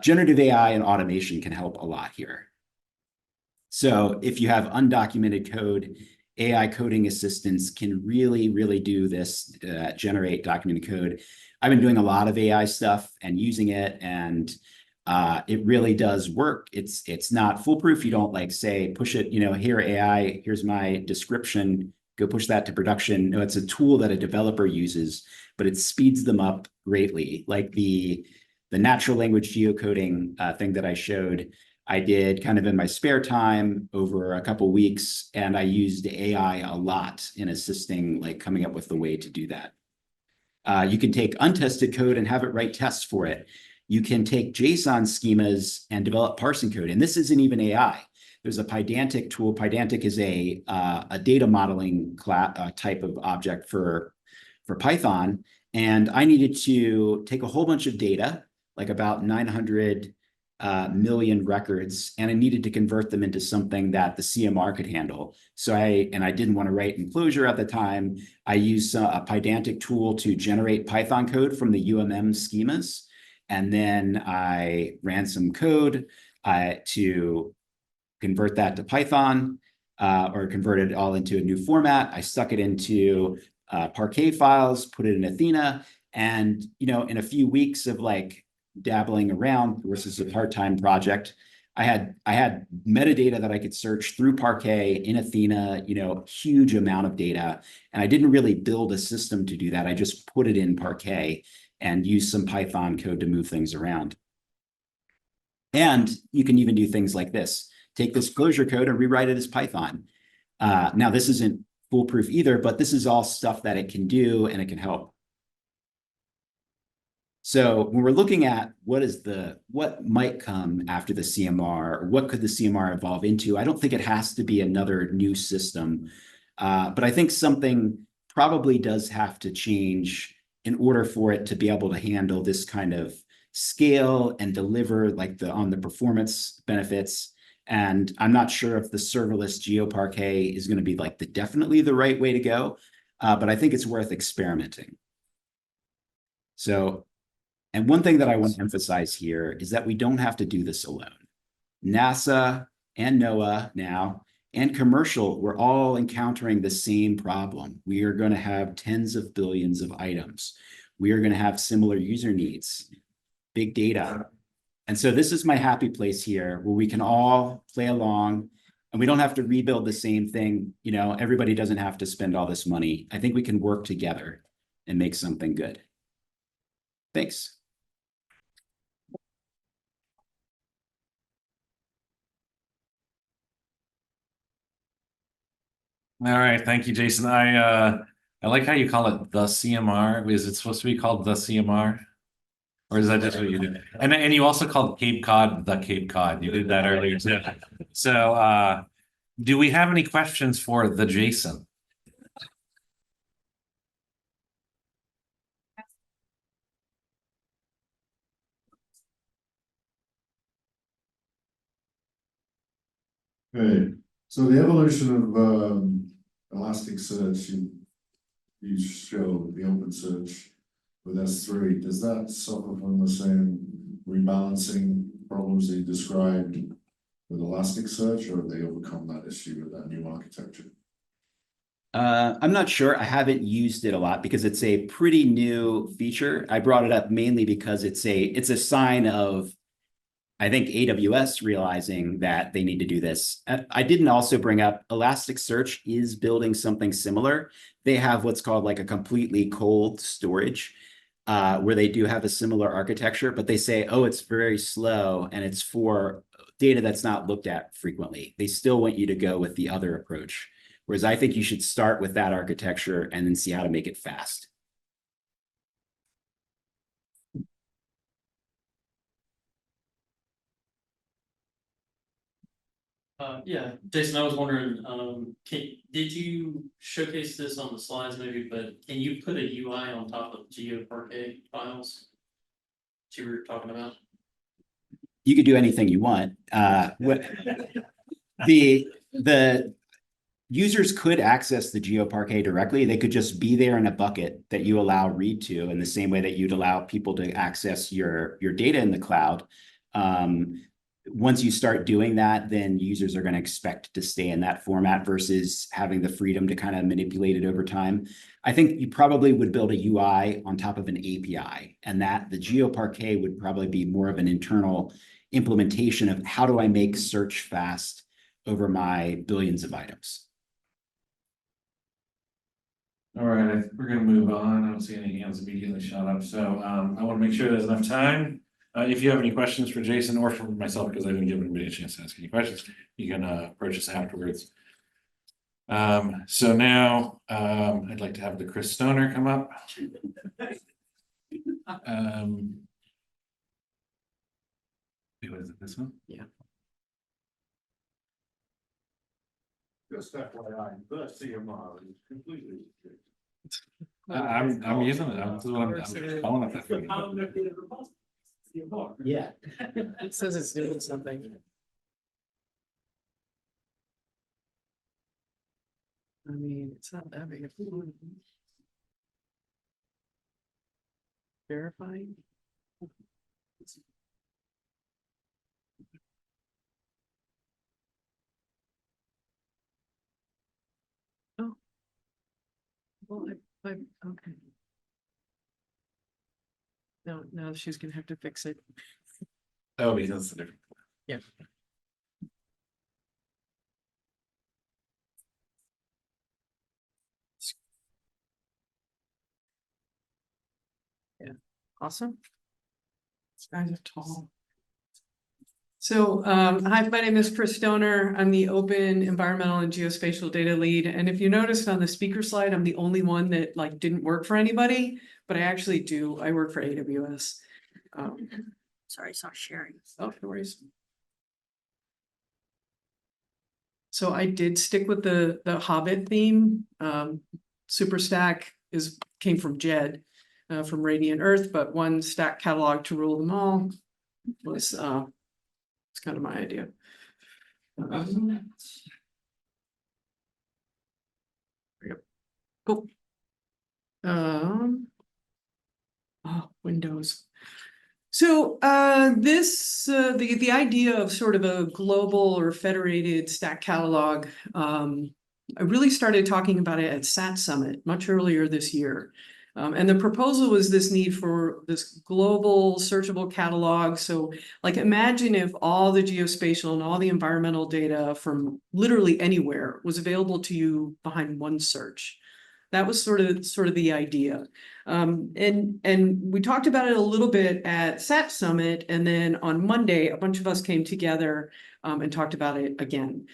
Speaker 2: Generative AI and automation can help a lot here. So if you have undocumented code, AI coding assistants can really, really do this, generate documented code. I've been doing a lot of AI stuff and using it, and it really does work. It's not foolproof. You don't like say, push it, here AI, here's my description, go push that to production. No, it's a tool that a developer uses, but it speeds them up greatly. Like the natural language geocoding thing that I showed, I did kind of in my spare time over a couple weeks, and I used AI a lot in assisting, like coming up with the way to do that. You can take untested code and have it write tests for it. You can take JSON schemas and develop parsing code, and this isn't even AI. There's a Pydantic tool. Pydantic is a data modeling type of object for Python, and I needed to take a whole bunch of data, like about 900 million records, and I needed to convert them into something that the CMR could handle. So I didn't want to write in Clojure at the time. I used a Pydantic tool to generate Python code from the UMM schemas. And then I ran some code to convert that to Python, or convert it all into a new format. I stuck it into Parquet files, put it in Athena, and in a few weeks of like dabbling around, this is a part-time project, I had metadata that I could search through Parquet in Athena, huge amount of data, and I didn't really build a system to do that. I just put it in Parquet and use some Python code to move things around. And you can even do things like this. Take this Clojure code and rewrite it as Python. Now, this isn't foolproof either, but this is all stuff that it can do and it can help. So when we're looking at what might come after the CMR, or what could the CMR evolve into, I don't think it has to be another new system. But I think something probably does have to change in order for it to be able to handle this kind of scale and deliver like on the performance benefits. And I'm not sure if the serverless GeoParquet is going to be like definitely the right way to go, but I think it's worth experimenting. So, and one thing that I want to emphasize here is that we don't have to do this alone. NASA and NOAA now and commercial, we're all encountering the same problem. We are going to have tens of billions of items. We are going to have similar user needs, big data. And so this is my happy place here where we can all play along and we don't have to rebuild the same thing. Everybody doesn't have to spend all this money. I think we can work together and make something good. Thanks.
Speaker 1: All right, thank you, Jason. I like how you call it the CMR. Is it supposed to be called the CMR? Or is that just what you do? And you also called Cape Cod the Cape Cod. You did that earlier too. So do we have any questions for the Jason?
Speaker 3: Okay, so the evolution of Elasticsearch, you show the OpenSearch with S3, does that suffer from the same rebalancing problems that you described with Elasticsearch, or have they overcome that issue with that new architecture?
Speaker 2: I'm not sure. I haven't used it a lot because it's a pretty new feature. I brought it up mainly because it's a sign of, I think, AWS realizing that they need to do this. I didn't also bring up Elasticsearch is building something similar. They have what's called like a completely cold storage, where they do have a similar architecture, but they say, oh, it's very slow and it's for data that's not looked at frequently. They still want you to go with the other approach. Whereas I think you should start with that architecture and then see how to make it fast.
Speaker 4: Yeah, Jason, I was wondering, did you showcase this on the slides maybe, but can you put a UI on top of GeoParquet files? That you were talking about?
Speaker 2: You could do anything you want. The users could access the GeoParquet directly. They could just be there in a bucket that you allow read to, in the same way that you'd allow people to access your data in the cloud. Once you start doing that, then users are going to expect to stay in that format versus having the freedom to kind of manipulate it over time. I think you probably would build a UI on top of an API, and that the GeoParquet would probably be more of an internal implementation of how do I make search fast over my billions of items.
Speaker 1: All right, we're gonna move on. I don't see any hands immediately shot up, so I want to make sure there's enough time. If you have any questions for Jason or for myself, because I didn't give anybody a chance to ask any questions, you can approach us afterwards. So now I'd like to have the Chris Stoner come up. Wait, what is it, this one?
Speaker 3: Just FYI, the CMR is completely.
Speaker 1: I'm using it. I'm calling it that thing.
Speaker 2: Yeah.
Speaker 5: It says it's doing something. I mean, it's not that big of a deal. Verifying. Oh. Well, okay. No, now she's gonna have to fix it.
Speaker 1: Oh, because that's the different.
Speaker 5: Yeah. Yeah, awesome. These guys are tall. So, hi, my name is Chris Stoner. I'm the Open Environmental and Geospatial Data Lead. And if you noticed on the speaker slide, I'm the only one that like didn't work for anybody, but I actually do. I work for AWS.
Speaker 6: Sorry, it's not sharing.
Speaker 5: Oh, no worries. So I did stick with the Hobbit theme. Superstack came from Jed, from Radiant Earth, but one stack catalog to rule them all was it's kind of my idea. Yep. Cool. Oh, Windows. So the idea of sort of a global or federated stack catalog, I really started talking about it at SAT Summit much earlier this year. And the proposal was this need for this global searchable catalog. So like imagine if all the geospatial and all the environmental data from literally anywhere was available to you behind one search. That was sort of the idea. And we talked about it a little bit at SAT Summit, and then on Monday, a bunch of us came together and talked about it again.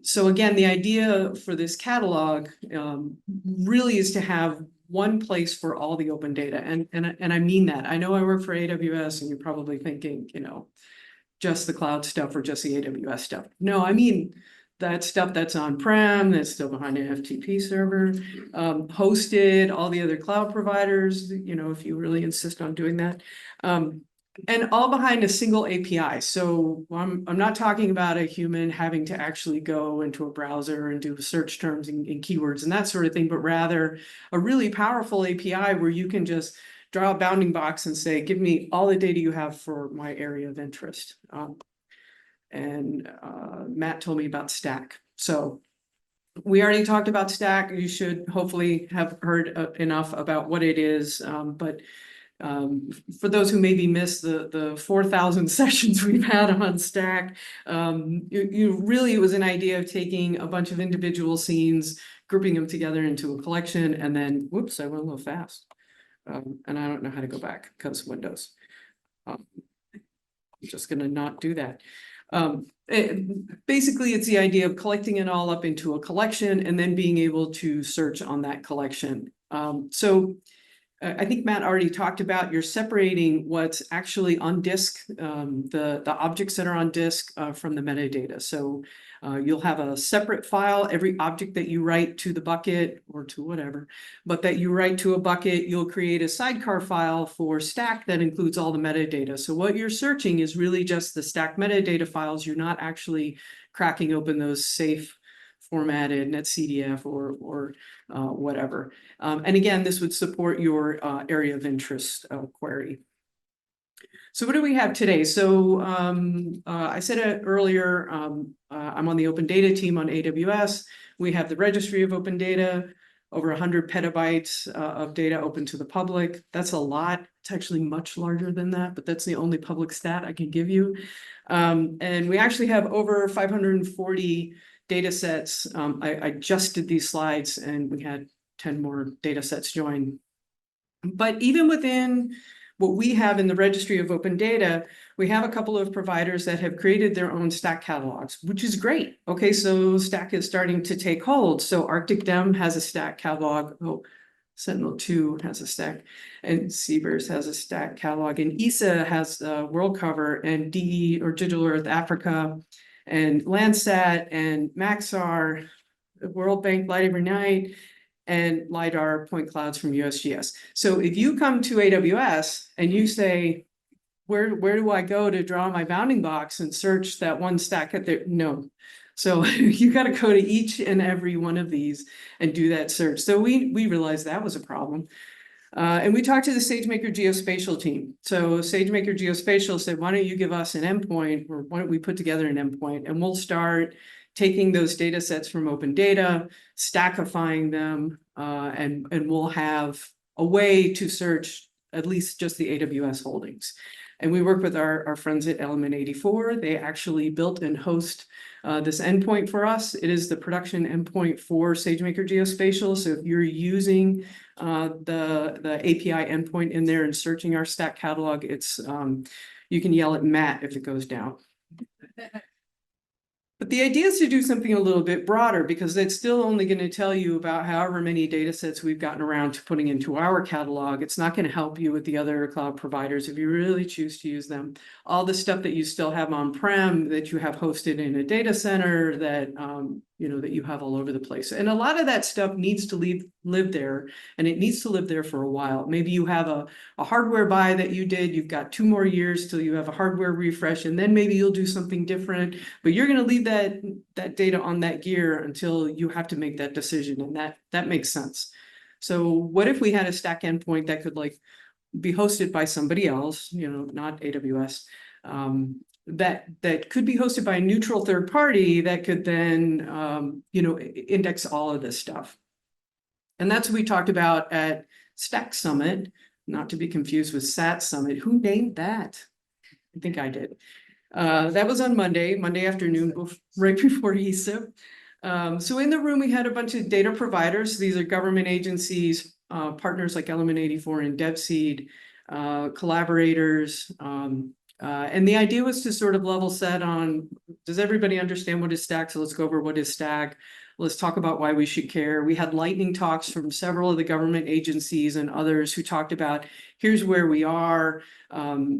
Speaker 5: So again, the idea for this catalog really is to have one place for all the open data, and I mean that. I know I work for AWS, and you're probably thinking, just the cloud stuff or just the AWS stuff. No, I mean that stuff that's on-prem, that's still behind an FTP server, hosted, all the other cloud providers, if you really insist on doing that. And all behind a single API. So I'm not talking about a human having to actually go into a browser and do search terms and keywords and that sort of thing, but rather a really powerful API where you can just draw a bounding box and say, give me all the data you have for my area of interest. And Matt told me about Stack. So we already talked about Stack. You should hopefully have heard enough about what it is, but for those who maybe missed the 4,000 sessions we've had on Stack, really it was an idea of taking a bunch of individual scenes, grouping them together into a collection, and then, whoops, I went a little fast. And I don't know how to go back because Windows. I'm just gonna not do that. Basically, it's the idea of collecting it all up into a collection and then being able to search on that collection. I think Matt already talked about you're separating what's actually on disk, the objects that are on disk from the metadata. So you'll have a separate file, every object that you write to the bucket or to whatever, but that you write to a bucket, you'll create a sidecar file for Stack that includes all the metadata. So what you're searching is really just the Stack metadata files. You're not actually cracking open those safe formatted netcdf or whatever. And again, this would support your area of interest query. So what do we have today? So I said it earlier, I'm on the open data team on AWS. We have the registry of open data, over 100 petabytes of data open to the public. That's a lot. It's actually much larger than that, but that's the only public stat I can give you. And we actually have over 540 data sets. I just did these slides and we had 10 more data sets join. But even within what we have in the registry of open data, we have a couple of providers that have created their own Stack catalogs, which is great. Okay, so Stack is starting to take hold. So ArcticDem has a Stack catalog. Oh, Sentinel-2 has a Stack, and CBERS has a Stack catalog, and ESA has World Cover, and DE or Digital Earth Africa, and Landsat, and Maxar, World Bank Light Every Night, and LiDAR point clouds from USGS. So if you come to AWS and you say, where do I go to draw my bounding box and search that one Stack at there? No. So you got to go to each and every one of these and do that search. So we realized that was a problem. And we talked to the SageMaker Geospatial team. So SageMaker Geospatial said, why don't you give us an endpoint, or why don't we put together an endpoint, and we'll start taking those data sets from open data, stackifying them, and we'll have a way to search at least just the AWS holdings. And we work with our friends at Element 84. They actually built and host this endpoint for us. It is the production endpoint for SageMaker Geospatial. So if you're using the API endpoint in there and searching our Stack catalog, it's you can yell at Matt if it goes down. But the idea is to do something a little bit broader, because it's still only going to tell you about however many data sets we've gotten around to putting into our catalog. It's not going to help you with the other cloud providers if you really choose to use them. All the stuff that you still have on-prem, that you have hosted in a data center, that that you have all over the place. And a lot of that stuff needs to live there, and it needs to live there for a while. Maybe you have a hardware buy that you did, you've got 2 more years till you have a hardware refresh, and then maybe you'll do something different, but you're going to leave that data on that gear until you have to make that decision, and that makes sense. So what if we had a Stack endpoint that could be hosted by somebody else, not AWS, that could be hosted by a neutral third party that could then index all of this stuff. And that's what we talked about at Stack Summit, not to be confused with SAT Summit. Who named that? I think I did. That was on Monday afternoon, right before ESIP. So in the room, we had a bunch of data providers. These are government agencies, partners like Element 84 and DevSeed, collaborators. And the idea was to sort of level set on, does everybody understand what is Stack? So let's go over what is Stack. Let's talk about why we should care. We had lightning talks from several of the government agencies and others who talked about, here's where we are,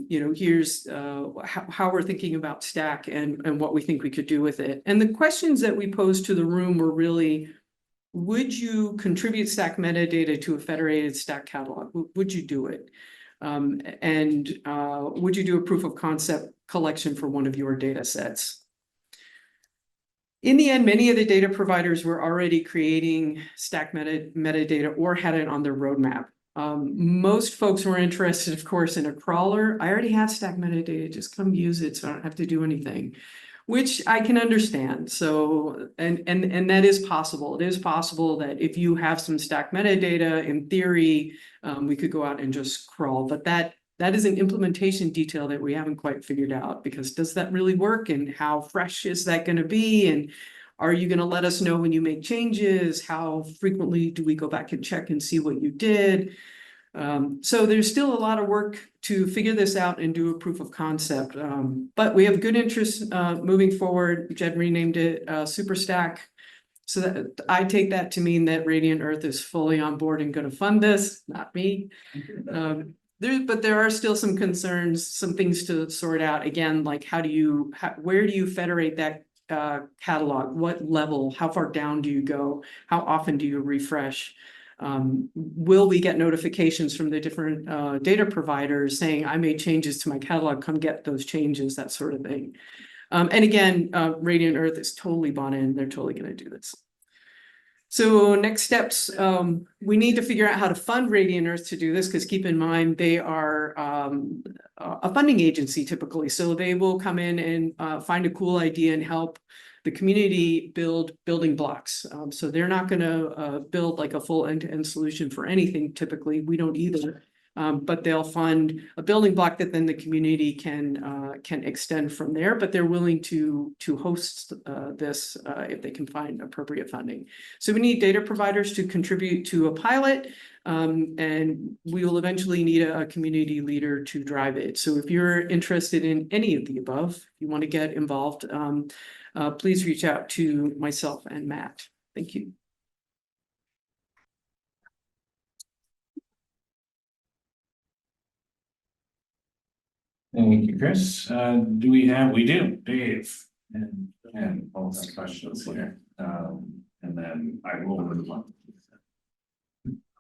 Speaker 5: here's how we're thinking about Stack and what we think we could do with it. And the questions that we posed to the room were really, would you contribute Stack metadata to a federated Stack catalog? Would you do it? And would you do a proof of concept collection for one of your data sets? In the end, many of the data providers were already creating stack metadata or had it on their roadmap. Most folks were interested, of course, in a crawler. I already have stack metadata, just come use it, so I don't have to do anything, which I can understand. So, and that is possible. It is possible that if you have some stack metadata, in theory, we could go out and just crawl, but that is an implementation detail that we haven't quite figured out, because does that really work, and how fresh is that going to be? And are you going to let us know when you make changes? How frequently do we go back and check and see what you did? So there's still a lot of work to figure this out and do a proof of concept. But we have good interest moving forward. Jed renamed it SuperStack. So that I take that to mean that Radiant Earth is fully on board and going to fund this, not me. But there are still some concerns, some things to sort out. Again, like where do you federate that catalog? What level? How far down do you go? How often do you refresh? Will we get notifications from the different data providers saying, I made changes to my catalog, come get those changes, that sort of thing. And again, Radiant Earth is totally bought in. They're totally going to do this. So next steps, we need to figure out how to fund Radiant Earth to do this, because keep in mind, they are a funding agency typically. So they will come in and find a cool idea and help the community build building blocks. So they're not going to build like a full end-to-end solution for anything. Typically, we don't either. But they'll fund a building block that then the community can extend from there. But they're willing to host this if they can find appropriate funding. So we need data providers to contribute to a pilot, and we will eventually need a community leader to drive it. So if you're interested in any of the above, if you want to get involved, please reach out to myself and Matt. Thank you.
Speaker 1: Thank you, Chris. We do, Dave. And all the questions here. And then I will move on.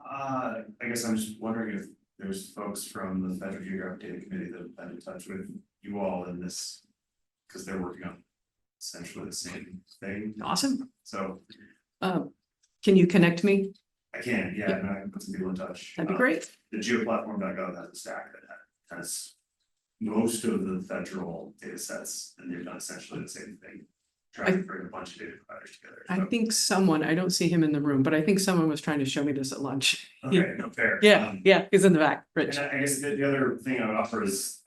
Speaker 7: I guess I'm just wondering if there's folks from the Federal Geographic Data Committee that have been in touch with you all in this, because they're working on essentially the same thing.
Speaker 5: Awesome.
Speaker 7: So
Speaker 5: Can you connect me?
Speaker 7: I can, yeah, and I can put some people in touch.
Speaker 5: That'd be great.
Speaker 7: The geoplatform.gov has a stack that has most of the federal data sets, and they've done essentially the same thing. Trying to bring a bunch of data providers together.
Speaker 5: I
Speaker 7: So,
Speaker 5: think someone, I don't see him in the room, but I think someone was trying to show me this at lunch.
Speaker 7: okay, no, fair.
Speaker 5: Yeah, yeah, he's in the back, Rich.
Speaker 7: And I guess the other thing I would offer is,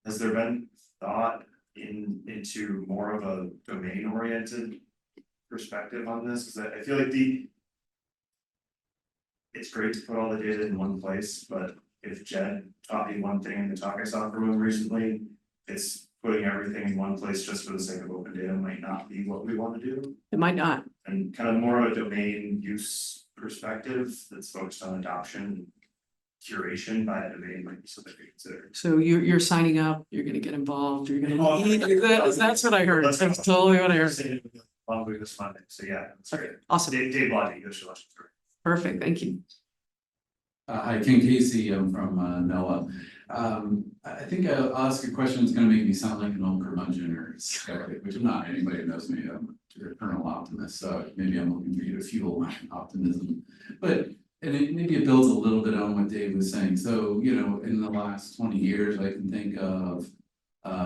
Speaker 7: has there been thought into more of a domain oriented perspective on this? Because I feel like it's great to put all the data in one place, but if Jed taught me one thing in the talk I saw from him recently, it's putting everything in one place just for the sake of open data might not be what we want to do.
Speaker 5: It might not.
Speaker 7: And kind of more of a domain use perspective that's focused on adoption, curation by a domain might be something to consider.
Speaker 5: So you're signing up, you're gonna get involved, you're
Speaker 7: Oh,
Speaker 5: gonna, that's what I heard. That's totally what I heard.
Speaker 7: Probably this Monday, so yeah, that's great.
Speaker 5: Awesome,
Speaker 7: Dave Lodge, go to lunch.
Speaker 5: perfect, thank you.
Speaker 8: Hi, Ken Casey, I'm from NOAA. I think I'll ask a question that's gonna make me sound like an old curmudgeon or skeptic, which I'm not. Anybody who knows me, I'm a eternal optimist, so maybe I'm looking for you to fuel my optimism. But maybe it builds a little bit on what Dave was saying. So, you know, in the last 20 years, I can think of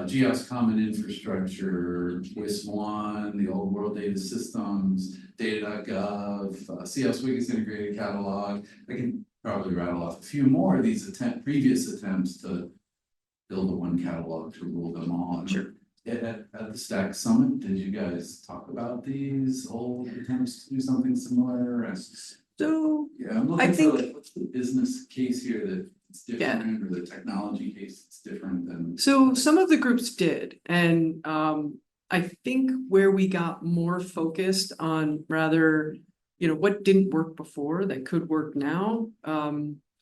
Speaker 8: GEOS Common Infrastructure, WIS1, the Old World Data Systems, Data.gov, CS Wiggins Integrated Catalog. I can probably rattle off a few more of these previous attempts to build a one catalog to rule them all.
Speaker 5: Sure.
Speaker 8: At the Stack Summit, did you guys talk about these old attempts to do something similar?
Speaker 5: So
Speaker 8: Yeah, I'm
Speaker 5: I
Speaker 8: looking for
Speaker 5: think-
Speaker 8: like, what's the business case here that it's different, or the technology case that's different than.
Speaker 5: So some of the groups did, and I think where we got more focused on rather, you know, what didn't work before that could work now.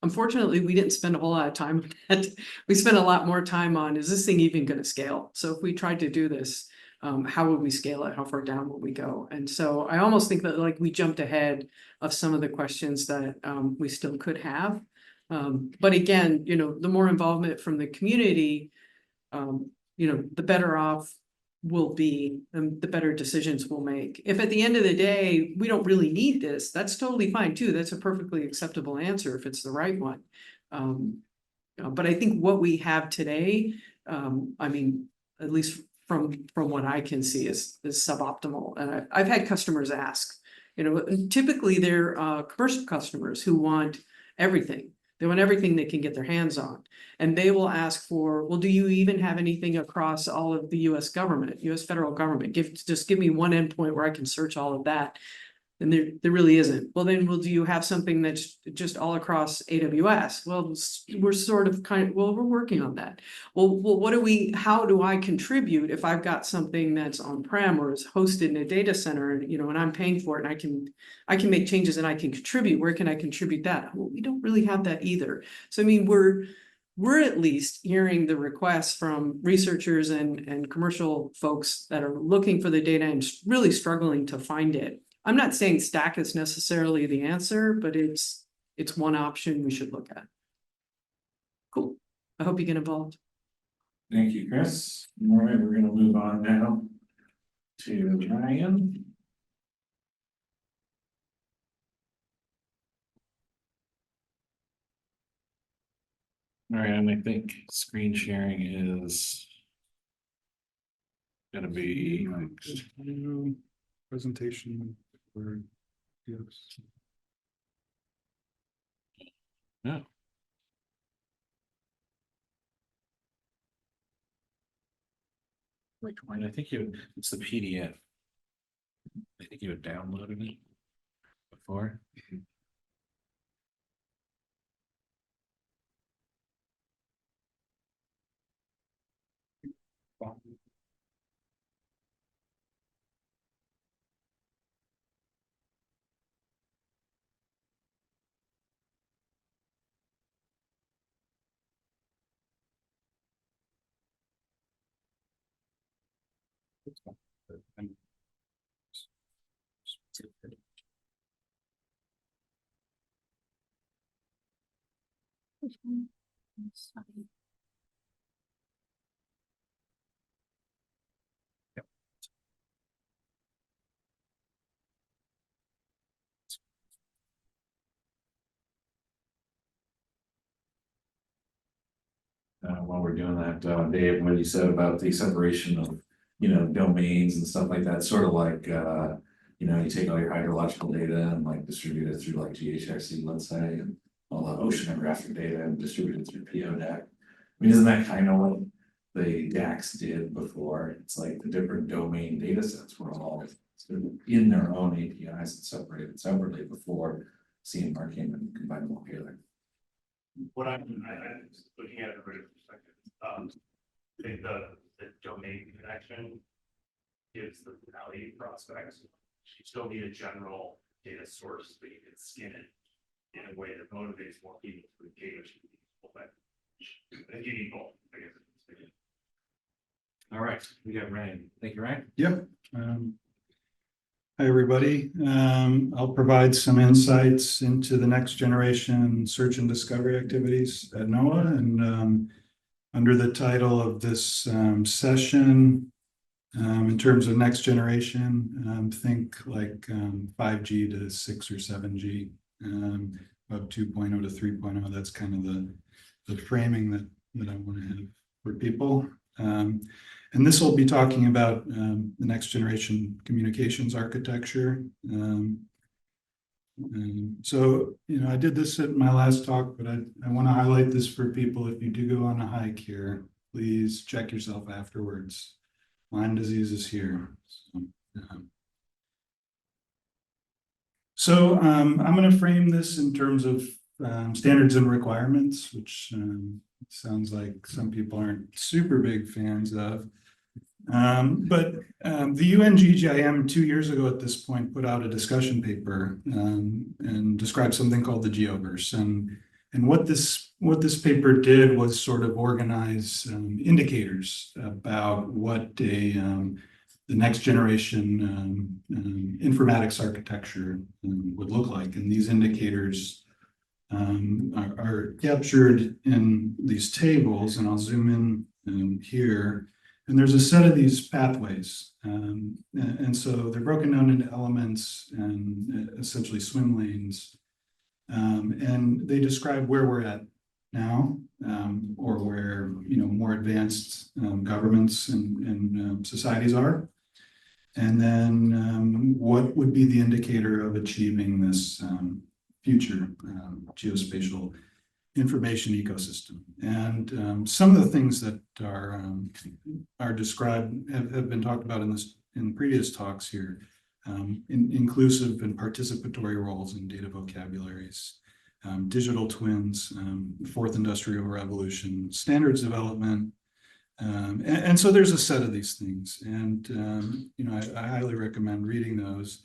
Speaker 5: Unfortunately, we didn't spend a whole lot of time on that. We spent a lot more time on, is this thing even going to scale? So if we tried to do this, how would we scale it? How far down would we go? And so I almost think that like we jumped ahead of some of the questions that we still could have. But again, the more involvement from the community, the better off we'll be and the better decisions we'll make. If at the end of the day, we don't really need this, that's totally fine too. That's a perfectly acceptable answer if it's the right one. But I think what we have today, I mean, at least from what I can see is suboptimal. And I've had customers ask, typically they're commercial customers who want everything. They want everything they can get their hands on. And they will ask for, well, do you even have anything across all of the US government, US federal government? Just give me one endpoint where I can search all of that. And there really isn't. Well, then, do you have something that's just all across AWS? Well, we're sort of we're working on that. Well, how do I contribute if I've got something that's on-prem or is hosted in a data center and, and I'm paying for it and I can make changes and I can contribute. Where can I contribute that? Well, we don't really have that either. So, I mean, we're at least hearing the requests from researchers and commercial folks that are looking for the data and really struggling to find it. I'm not saying Stack is necessarily the answer, but it's one option we should look at. Cool. I hope you get involved.
Speaker 1: Thank you, Chris. All right, we're gonna move on now to Ryan. All right, and I think screen sharing is gonna be next.
Speaker 9: Presentation for, yes.
Speaker 1: No.
Speaker 6: Which
Speaker 1: And I think it's the PDF. I think you had downloaded it before.
Speaker 6: one?
Speaker 1: While we're doing that, Dave, what you said about the separation of, domains and stuff like that, sort of like, you take all your hydrological data and like distribute it through like GHRC, let's say, and all the oceanographic data and distribute it through PODAC. I mean, isn't that kind of what the DAX did before? It's like the different domain data sets were all sort of in their own APIs and separated separately before CMR came and combined them all together.
Speaker 7: What I'm looking at it from a perspective, I think the domain connection gives the value prospects. You still need a general data source, but you can skin it in a way that motivates more people to engage with people. But I think you need both, I guess.
Speaker 1: All right, we got Ryan. Thank you, Ryan.
Speaker 9: Yep. Hi, everybody. I'll provide some insights into the next generation search and discovery activities at NOAA. And under the title of this session, in terms of next generation, think like 5G to 6 or 7G, Web 2.0 to 3.0. That's kind of the framing that I want to have for people. And this will be talking about the next generation communications architecture. So, I did this at my last talk, but I want to highlight this for people. If you do go on a hike here, please check yourself afterwards. Lyme disease is here. So I'm going to frame this in terms of standards and requirements, which sounds like some people aren't super big fans of. But the UNGGIM 2 years ago at this point put out a discussion paper and described something called the Geoverse. And what this paper did was sort of organize indicators about what the next generation informatics architecture would look like. And these indicators are captured in these tables, and I'll zoom in here. And there's a set of these pathways. And so they're broken down into elements and essentially swim lanes. And they describe where we're at now, or where, more advanced governments and societies are. And then what would be the indicator of achieving this future geospatial information ecosystem. And some of the things that are described have been talked about in previous talks here. Inclusive and participatory roles in data vocabularies, digital twins, fourth industrial revolution, standards development. And so there's a set of these things, and I highly recommend reading those.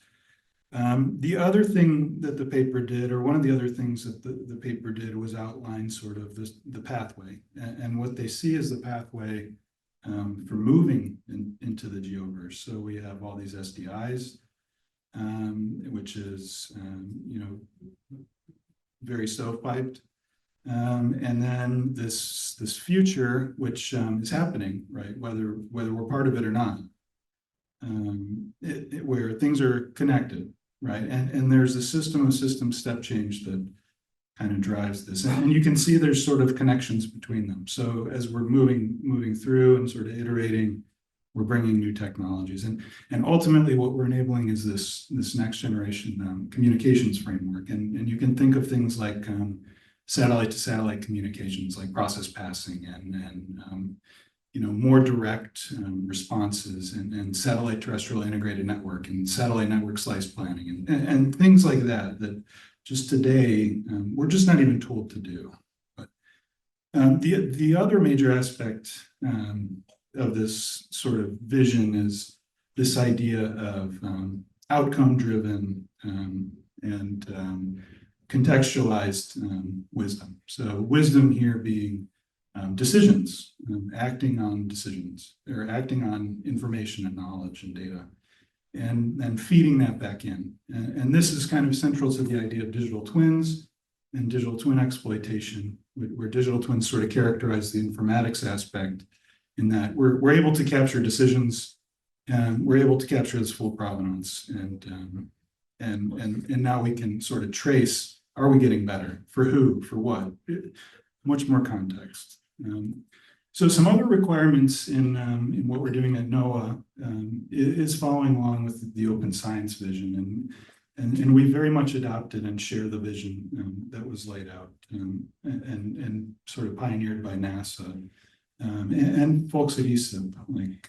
Speaker 9: The other thing that the paper did, or one of the other things that the paper did, was outline sort of the pathway, and what they see is the pathway for moving into the geoverse. So we have all these SDIs, which is very stovepiped. And then this future, which is happening, right? Whether we're part of it or not, where things are connected, right? And there's a system step change that kind of drives this, and you can see there's sort of connections between them. So as we're moving through and sort of iterating, we're bringing new technologies, and ultimately what we're enabling is this next generation communications framework, and you can think of things like satellite to satellite communications, like process passing, and more direct responses, and satellite terrestrial integrated network, and satellite network slice planning, and things like that just today we're just not even told to do. But the other major aspect of this sort of vision is this idea of outcome driven and contextualized wisdom. So wisdom here being decisions, acting on decisions, or acting on information and knowledge and data, and feeding that back in. And this is kind of central to the idea of digital twins and digital twin exploitation, where digital twins sort of characterize the informatics aspect, in that we're able to capture decisions, and we're able to capture this full provenance, and now we can sort of trace, are we getting better? For who? For what? Much more context. So some other requirements in what we're doing at NOAA is following along with the open science vision, and we very much adopted and share the vision that was laid out and sort of pioneered by NASA and folks at ESIP, like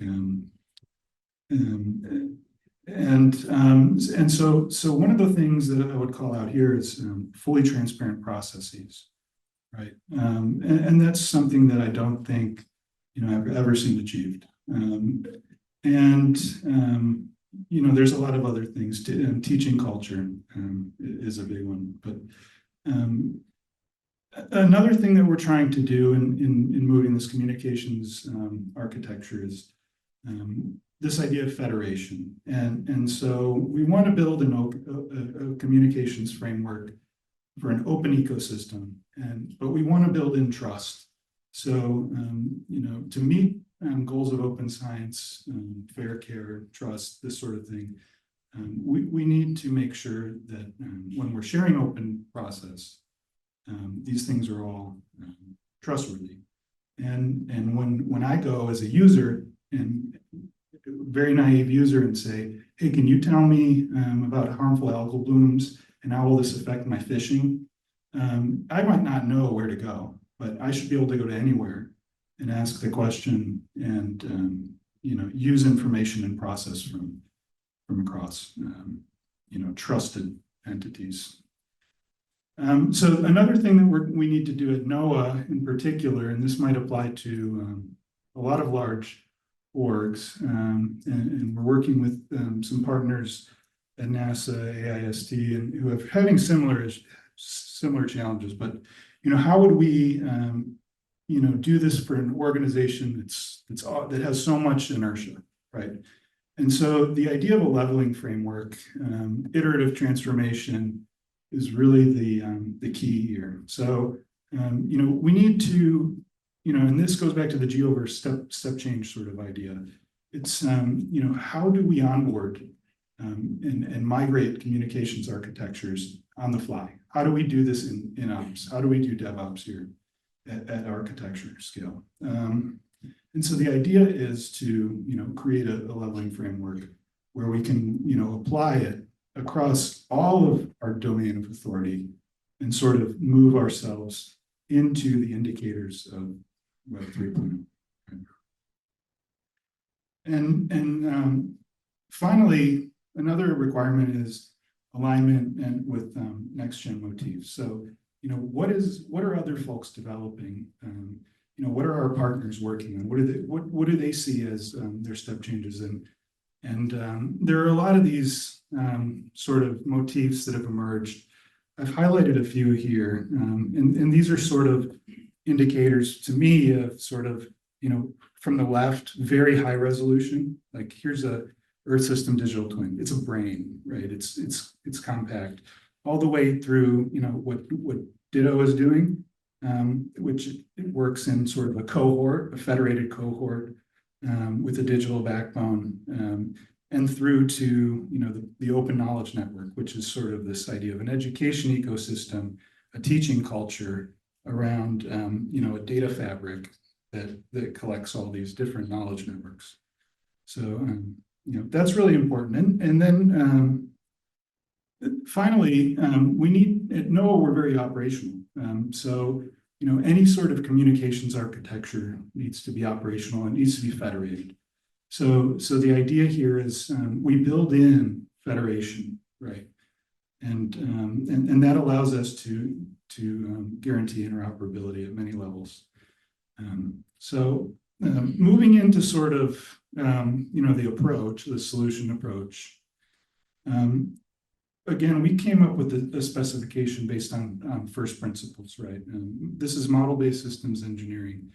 Speaker 9: and so one of the things that I would call out here is fully transparent processes. Right. And that's something that I don't think, I've ever seen achieved. There's a lot of other things. Teaching culture is a big one. But another thing that we're trying to do in moving this communications architecture is this idea of federation. And so we want to build a communications framework for an open ecosystem, but we want to build in trust. So, to meet goals of open science, fair care, trust, this sort of thing, we need to make sure that when we're sharing open process, these things are all trustworthy. And when I go as a user, and very naive user, and say, hey, can you tell me about harmful algal blooms? And how will this affect my fishing? I might not know where to go, but I should be able to go to anywhere and ask the question, and use information and process from across trusted entities. So another thing that we need to do at NOAA in particular, and this might apply to a lot of large orgs, and we're working with some partners at NASA, AIST, and who are having similar challenges. But how would we do this for an organization that has so much inertia, right? And so the idea of a leveling framework, iterative transformation, is really the key here. So, you know, we need to, you know, and this goes back to the Geoverse step change sort of idea. It's, you know, how do we onboard and migrate communications architectures on the fly? How do we do this in ops? How do we do DevOps here at architecture scale? And so the idea is to, you know, create a leveling framework where we can, you know, apply it across all of our domain of authority and sort of move ourselves into the indicators of Web 3.0. And finally, another requirement is alignment and with next gen motifs. So, you know, what are other folks developing? You know, what are our partners working on? What do they see as their step changes? And there are a lot of these sort of motifs that have emerged. I've highlighted a few here, and these are sort of indicators to me of sort of, you know, from the left, very high resolution. Like here's a Earth system digital twin. It's a brain, right? It's compact, all the way through, you know, what Ditto is doing, which it works in sort of a cohort, a federated cohort with a digital backbone, and through to, you know, the open knowledge network, which is sort of this idea of an education ecosystem, a teaching culture around, you know, a data fabric that collects all these different knowledge networks. So, you know, that's really important. And then finally, we need, at NOAA, we're very operational. So, you know, any sort of communications architecture needs to be operational and needs to be federated. So the idea here is we build in federation, right? And that allows us to guarantee interoperability at many levels. Moving into sort of, you know, the approach, the solution approach. Again, we came up with a specification based on first principles, right? This is model-based systems engineering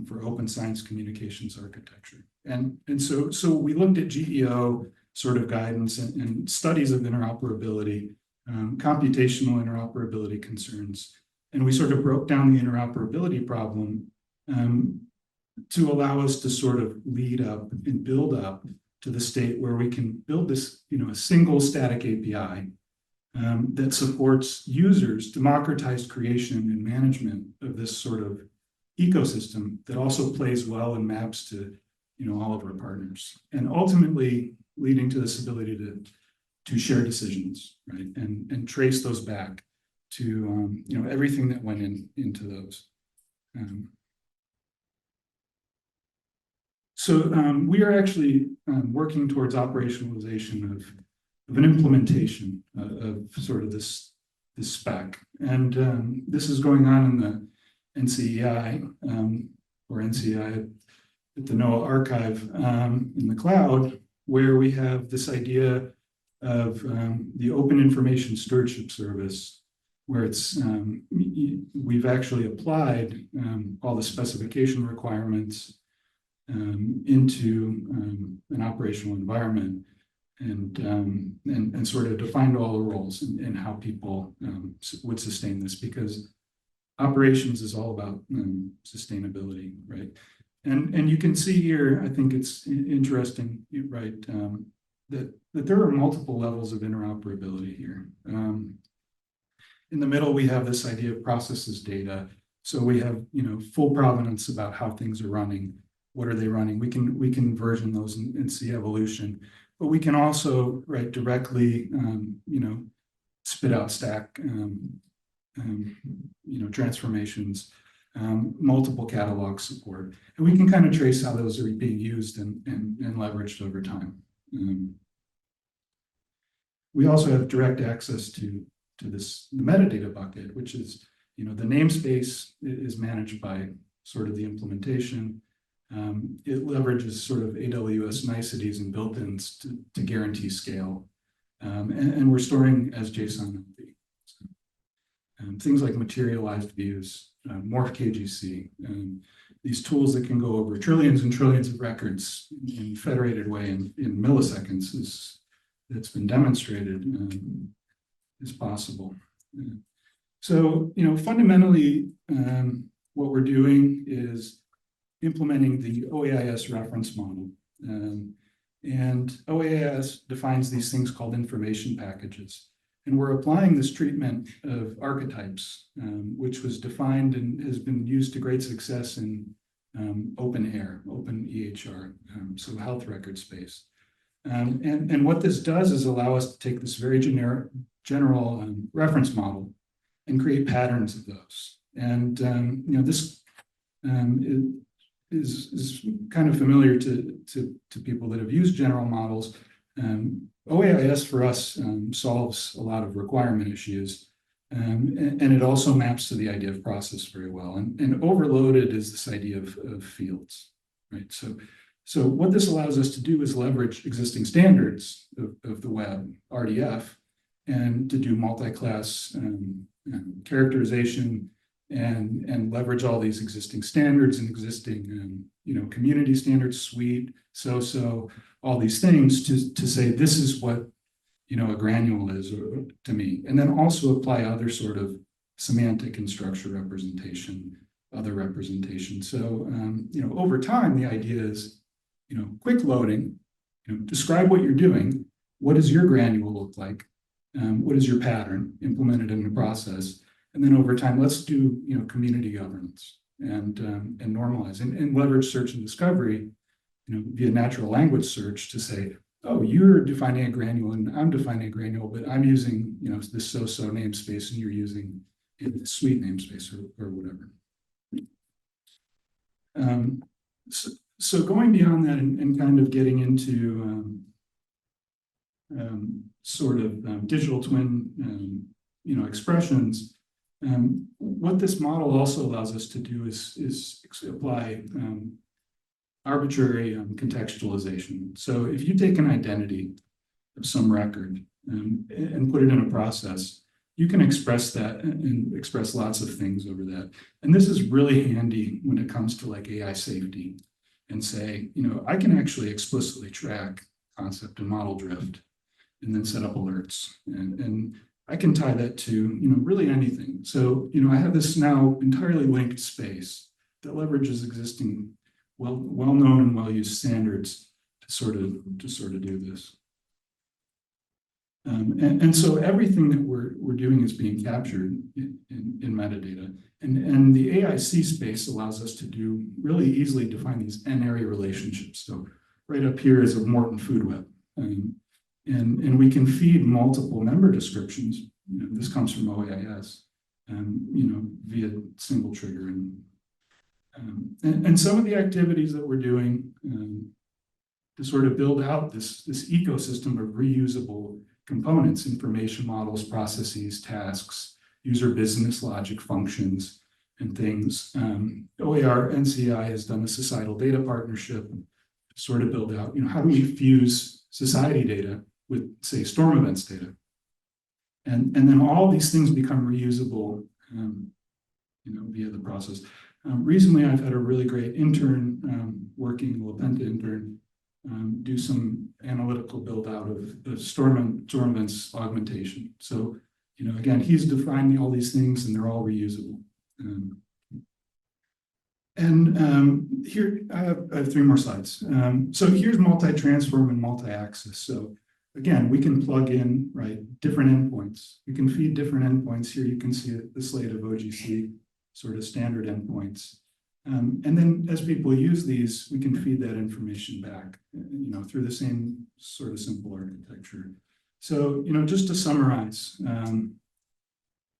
Speaker 9: for open science communications architecture. And so we looked at GEO sort of guidance and studies of interoperability, computational interoperability concerns. And we sort of broke down the interoperability problem to allow us to sort of lead up and build up to the state where we can build this, you know, a single static API that supports users, democratized creation and management of this sort of ecosystem that also plays well and maps to, you know, all of our partners, and ultimately leading to this ability to share decisions, right, and trace those back to you know, everything that went into those. We are actually working towards operationalization of an implementation of sort of this spec, and this is going on in the NCEI or NCI at the NOAA archive in the cloud, where we have this idea of the Open Information Stewardship Service, where it's we've actually applied all the specification requirements into an operational environment, and sort of defined all the roles and how people would sustain this, because operations is all about sustainability, right? And you can see here, I think it's interesting, right, that there are multiple levels of interoperability here. In the middle, we have this idea of processes data. So we have, you know, full provenance about how things are running. What are they running? We can version those and see evolution, but we can also, right, directly, you know, spit out stack, you know, transformations, multiple catalog support, and we can kind of trace how those are being used and leveraged over time. We also have direct access to this metadata bucket, which is, you know, the namespace is managed by sort of the implementation. It leverages sort of AWS niceties and built-ins to guarantee scale, and we're storing as JSON. Things like materialized views, Morph KGC, these tools that can go over trillions and trillions of records in a federated way in milliseconds, that's been demonstrated. is possible. So, fundamentally, what we're doing is implementing the OAIS reference model. And OAIS defines these things called information packages. And we're applying this treatment of archetypes, which was defined and has been used to great success in open EHR, so health record space. And what this does is allow us to take this very general reference model and create patterns of those. And this is kind of familiar to people that have used general models. OAIS for us solves a lot of requirement issues, and it also maps to the idea of process very well. And overloaded is this idea of fields, right? So what this allows us to do is leverage existing standards of the web, RDF, and to do multi-class characterization and leverage all these existing standards and existing community standards, suite, so all these things to say this is what a granule is to me, and then also apply other sort of semantic and structure representation, other representation. So over time, the idea is quick loading, describe what you're doing, what does your granule look like, what is your pattern implemented in the process, and then over time, let's do community governance and normalize and leverage search and discovery via natural language search to say, oh, you're defining a granule and I'm defining a granule, but I'm using this so namespace and you're using the suite namespace or whatever. So going beyond that and kind of getting into sort of digital twin expressions. What this model also allows us to do is apply arbitrary contextualization. So if you take an identity of some record and put it in a process, you can express that and express lots of things over that. And this is really handy when it comes to like AI safety and say, I can actually explicitly track concept and model drift and then set up alerts. And I can tie that to, really anything. So, I have this now entirely linked space that leverages existing well-known and well-used standards to sort of do this. And so everything that we're doing is being captured in metadata. And the AIC space allows us to do really easily define these n-area relationships. So right up here is a Morton food web. And we can feed multiple member descriptions. This comes from OAIS, via single trigger. And some of the activities that we're doing to sort of build out this ecosystem of reusable components, information models, processes, tasks, user business logic functions, and things. OER NCI has done a societal data partnership to sort of build out, how do we fuse society data with, say, storm events data? And then all these things become reusable, via the process. Recently, I've had a really great intern working, Lapenta intern, do some analytical build out of storm events augmentation. So, again, he's defining all these things and they're all reusable. Here, I have 3 more slides. So here's multi-transform and multi-axis. So again, we can plug in, different endpoints. We can feed different endpoints. Here you can see the slate of OGC sort of standard endpoints. And then as people use these, we can feed that information back, through the same sort of simple architecture. So, just to summarize,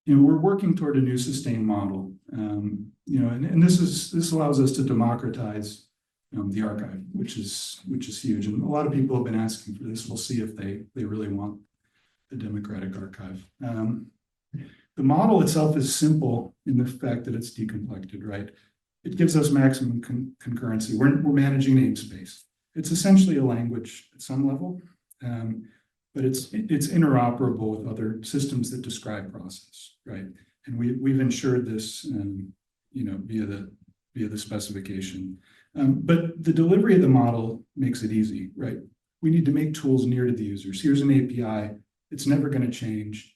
Speaker 9: we're working toward a new sustained model, and this allows us to democratize the archive, which is huge. And a lot of people have been asking for this. We'll see if they really want the democratic archive. The model itself is simple in the fact that it's decomplected, right? It gives us maximum concurrency. We're managing namespace. It's essentially a language at some level, but it's interoperable with other systems that describe process, right? And we've ensured this, via the specification. But the delivery of the model makes it easy, right? We need to make tools near to the users. Here's an API. It's never going to change.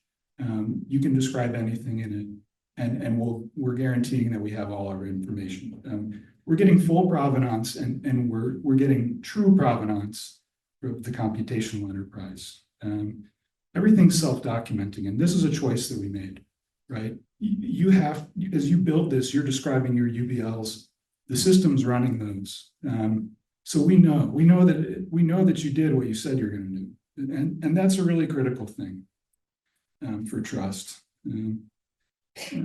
Speaker 9: You can describe anything in it, and we're guaranteeing that we have all our information. We're getting full provenance and we're getting true provenance of the computational enterprise. Everything's self-documenting, and this is a choice that we made, right? You have, as you build this, you're describing your UBLs, the system's running those. So we know that you did what you said you're going to do. And that's a really critical thing for trust.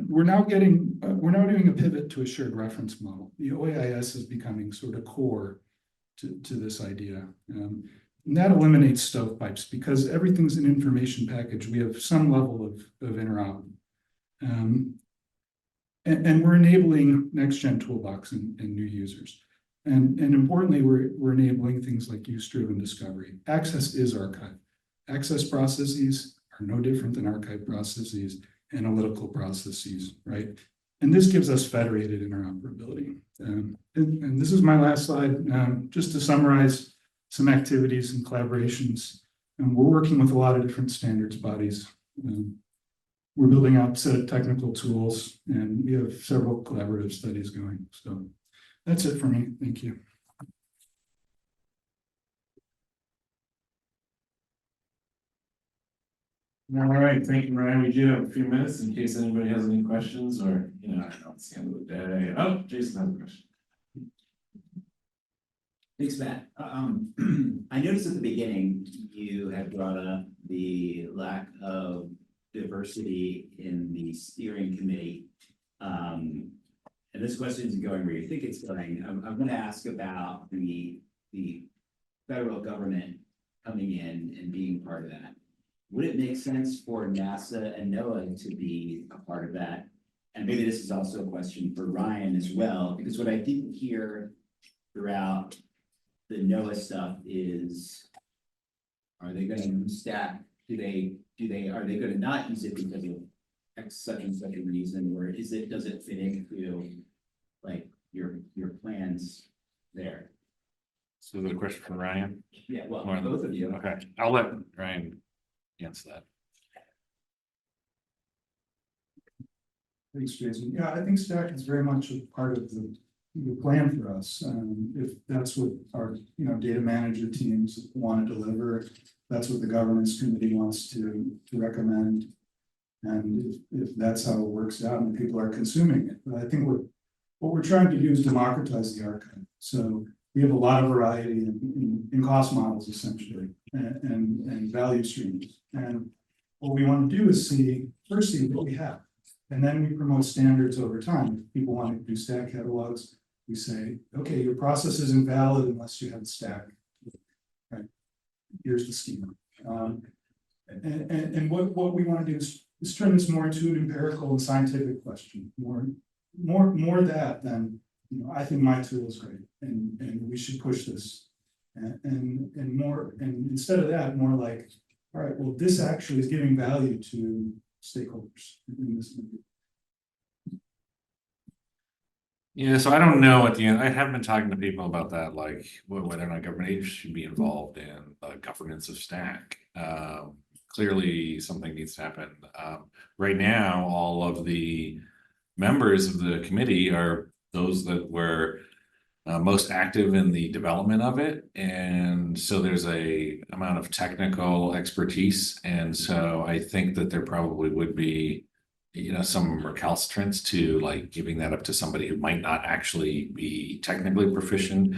Speaker 9: We're now doing a pivot to a shared reference model. The OAIS is becoming sort of core to this idea. And that eliminates stovepipes because everything's an information package. We have some level of interop. And we're enabling next-gen toolbox and new users. And importantly, we're enabling things like use-driven discovery. Access is archive. Access processes are no different than archive processes, analytical processes, right? And this gives us federated interoperability. And this is my last slide, just to summarize some activities and collaborations. And we're working with a lot of different standards bodies. We're building out a set of technical tools, and we have several collaborative studies going. So that's it for me. Thank you.
Speaker 10: All right, thank you, Ryan. We do have a few minutes in case anybody has any questions or, I know it's the end of the day. Oh, Jason has a question.
Speaker 2: Thanks, Matt. I noticed at the beginning, you had brought up the lack of diversity in the steering committee. And this question isn't going where you think it's going. I'm going to ask about the federal government coming in and being part of that. Would it make sense for NASA and NOAA to be a part of that? And maybe this is also a question for Ryan as well, because what I didn't hear throughout the NOAA stuff is, are they going to use stack? Are they going to not use it because of X such and such a reason, or does it fit into like your plans there?
Speaker 1: So is it a question for Ryan?
Speaker 2: Yeah, well,
Speaker 1: Or-
Speaker 2: both of you.
Speaker 1: Okay, I'll let Ryan answer that.
Speaker 9: Thanks, Jason. Yeah, I think stack is very much a part of the plan for us. If that's what our, data manager teams want to deliver, that's what the governance committee wants to recommend. And if that's how it works out and people are consuming it, but I think what we're trying to do is democratize the archive. So we have a lot of variety in cost models essentially and value streams. And what we want to do is first see what we have. And then we promote standards over time. If people want to do stack catalogs, we say, okay, your process is invalid unless you have the stack. Right? Here's the schema. And what we want to do is turn this more into an empirical and scientific question. More that than, I think my tool is great and we should push this. And instead of that, more like, all right, well, this actually is giving value to stakeholders in this movie.
Speaker 1: Yeah, so I don't know at the end. I have been talking to people about that, like whether or not government agencies should be involved in governance of stack. Clearly, something needs to happen. Right now, all of the members of the committee are those that were most active in the development of it, and so there's a amount of technical expertise, and so I think that there probably would be some recalcitrance to like giving that up to somebody who might not actually be technically proficient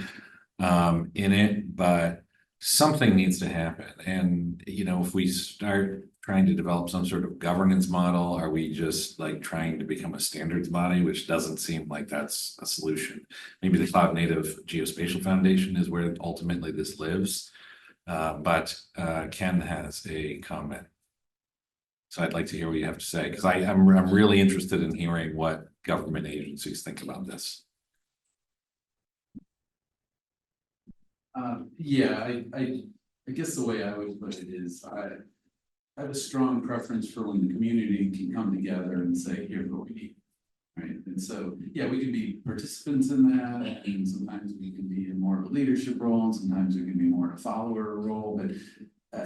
Speaker 1: in it, but something needs to happen. And if we start trying to develop some sort of governance model, are we just like trying to become a standards body, which doesn't seem like that's a solution? Maybe the Cloud Native Geospatial Foundation is where ultimately this lives, but Ken has a comment. So I'd like to hear what you have to say, because I'm really interested in hearing what government agencies think about this.
Speaker 8: Yeah, I guess the way I would put it is I have a strong preference for when the community can come together and say, here's what we need. Right. And so, yeah, we can be participants in that, and sometimes we can be in more of a leadership role, and sometimes we can be more in a follower role, but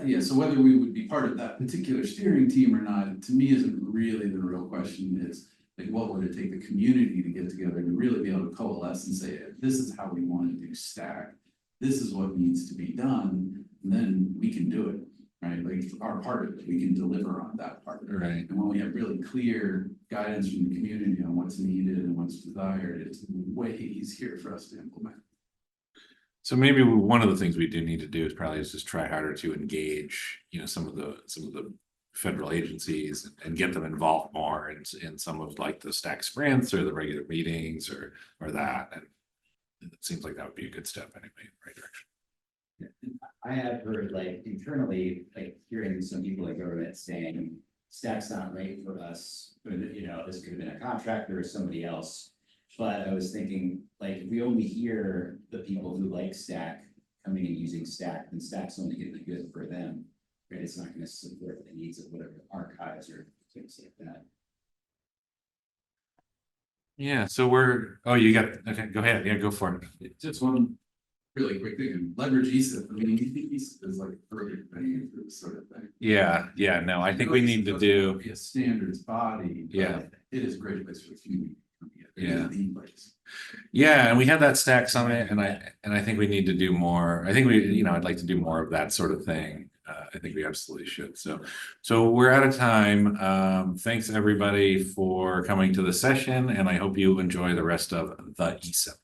Speaker 8: Yeah, so whether we would be part of that particular steering team or not, to me, isn't really the real question. Is like, what would it take the community to get together and really be able to coalesce and say, this is how we want to do stack. This is what needs to be done, and then we can do it, right? Like our part of it, we can deliver on that part.
Speaker 1: Right.
Speaker 8: And when we have really clear guidance from the community on what's needed and what's desired, it's way easier for us to implement.
Speaker 1: So maybe one of the things we do need to do is probably just try harder to engage, some of the federal agencies and get them involved more in some of like the stack sprints or the regular meetings or that. And it seems like that would be a good step anyway, in the right direction.
Speaker 2: I have heard like internally, like hearing some people in government saying, stack's not right for us, but this could have been a contractor or somebody else. But I was thinking, like, if we only hear the people who like stack coming and using stack, then stack's only gonna be good for them. Right, it's not gonna support the needs of whatever archives or things like that.
Speaker 1: Yeah, so okay, go ahead. Yeah, go for it.
Speaker 8: Just one really quick thing, and leverage ESIP. I mean, ESIP is like a perfect thing for this sort of thing.
Speaker 1: Yeah, no, I think we need to do,
Speaker 8: Be a standards body. but
Speaker 1: Yeah.
Speaker 8: It is a great place for the community. It is
Speaker 1: Yeah.
Speaker 8: the place.
Speaker 1: yeah, and we had that stack summit and I think we need to do more. I think I'd like to do more of that sort of thing. I think we absolutely should. So we're out of time. Thanks everybody for coming to the session and I hope you enjoy the rest of the ESIP.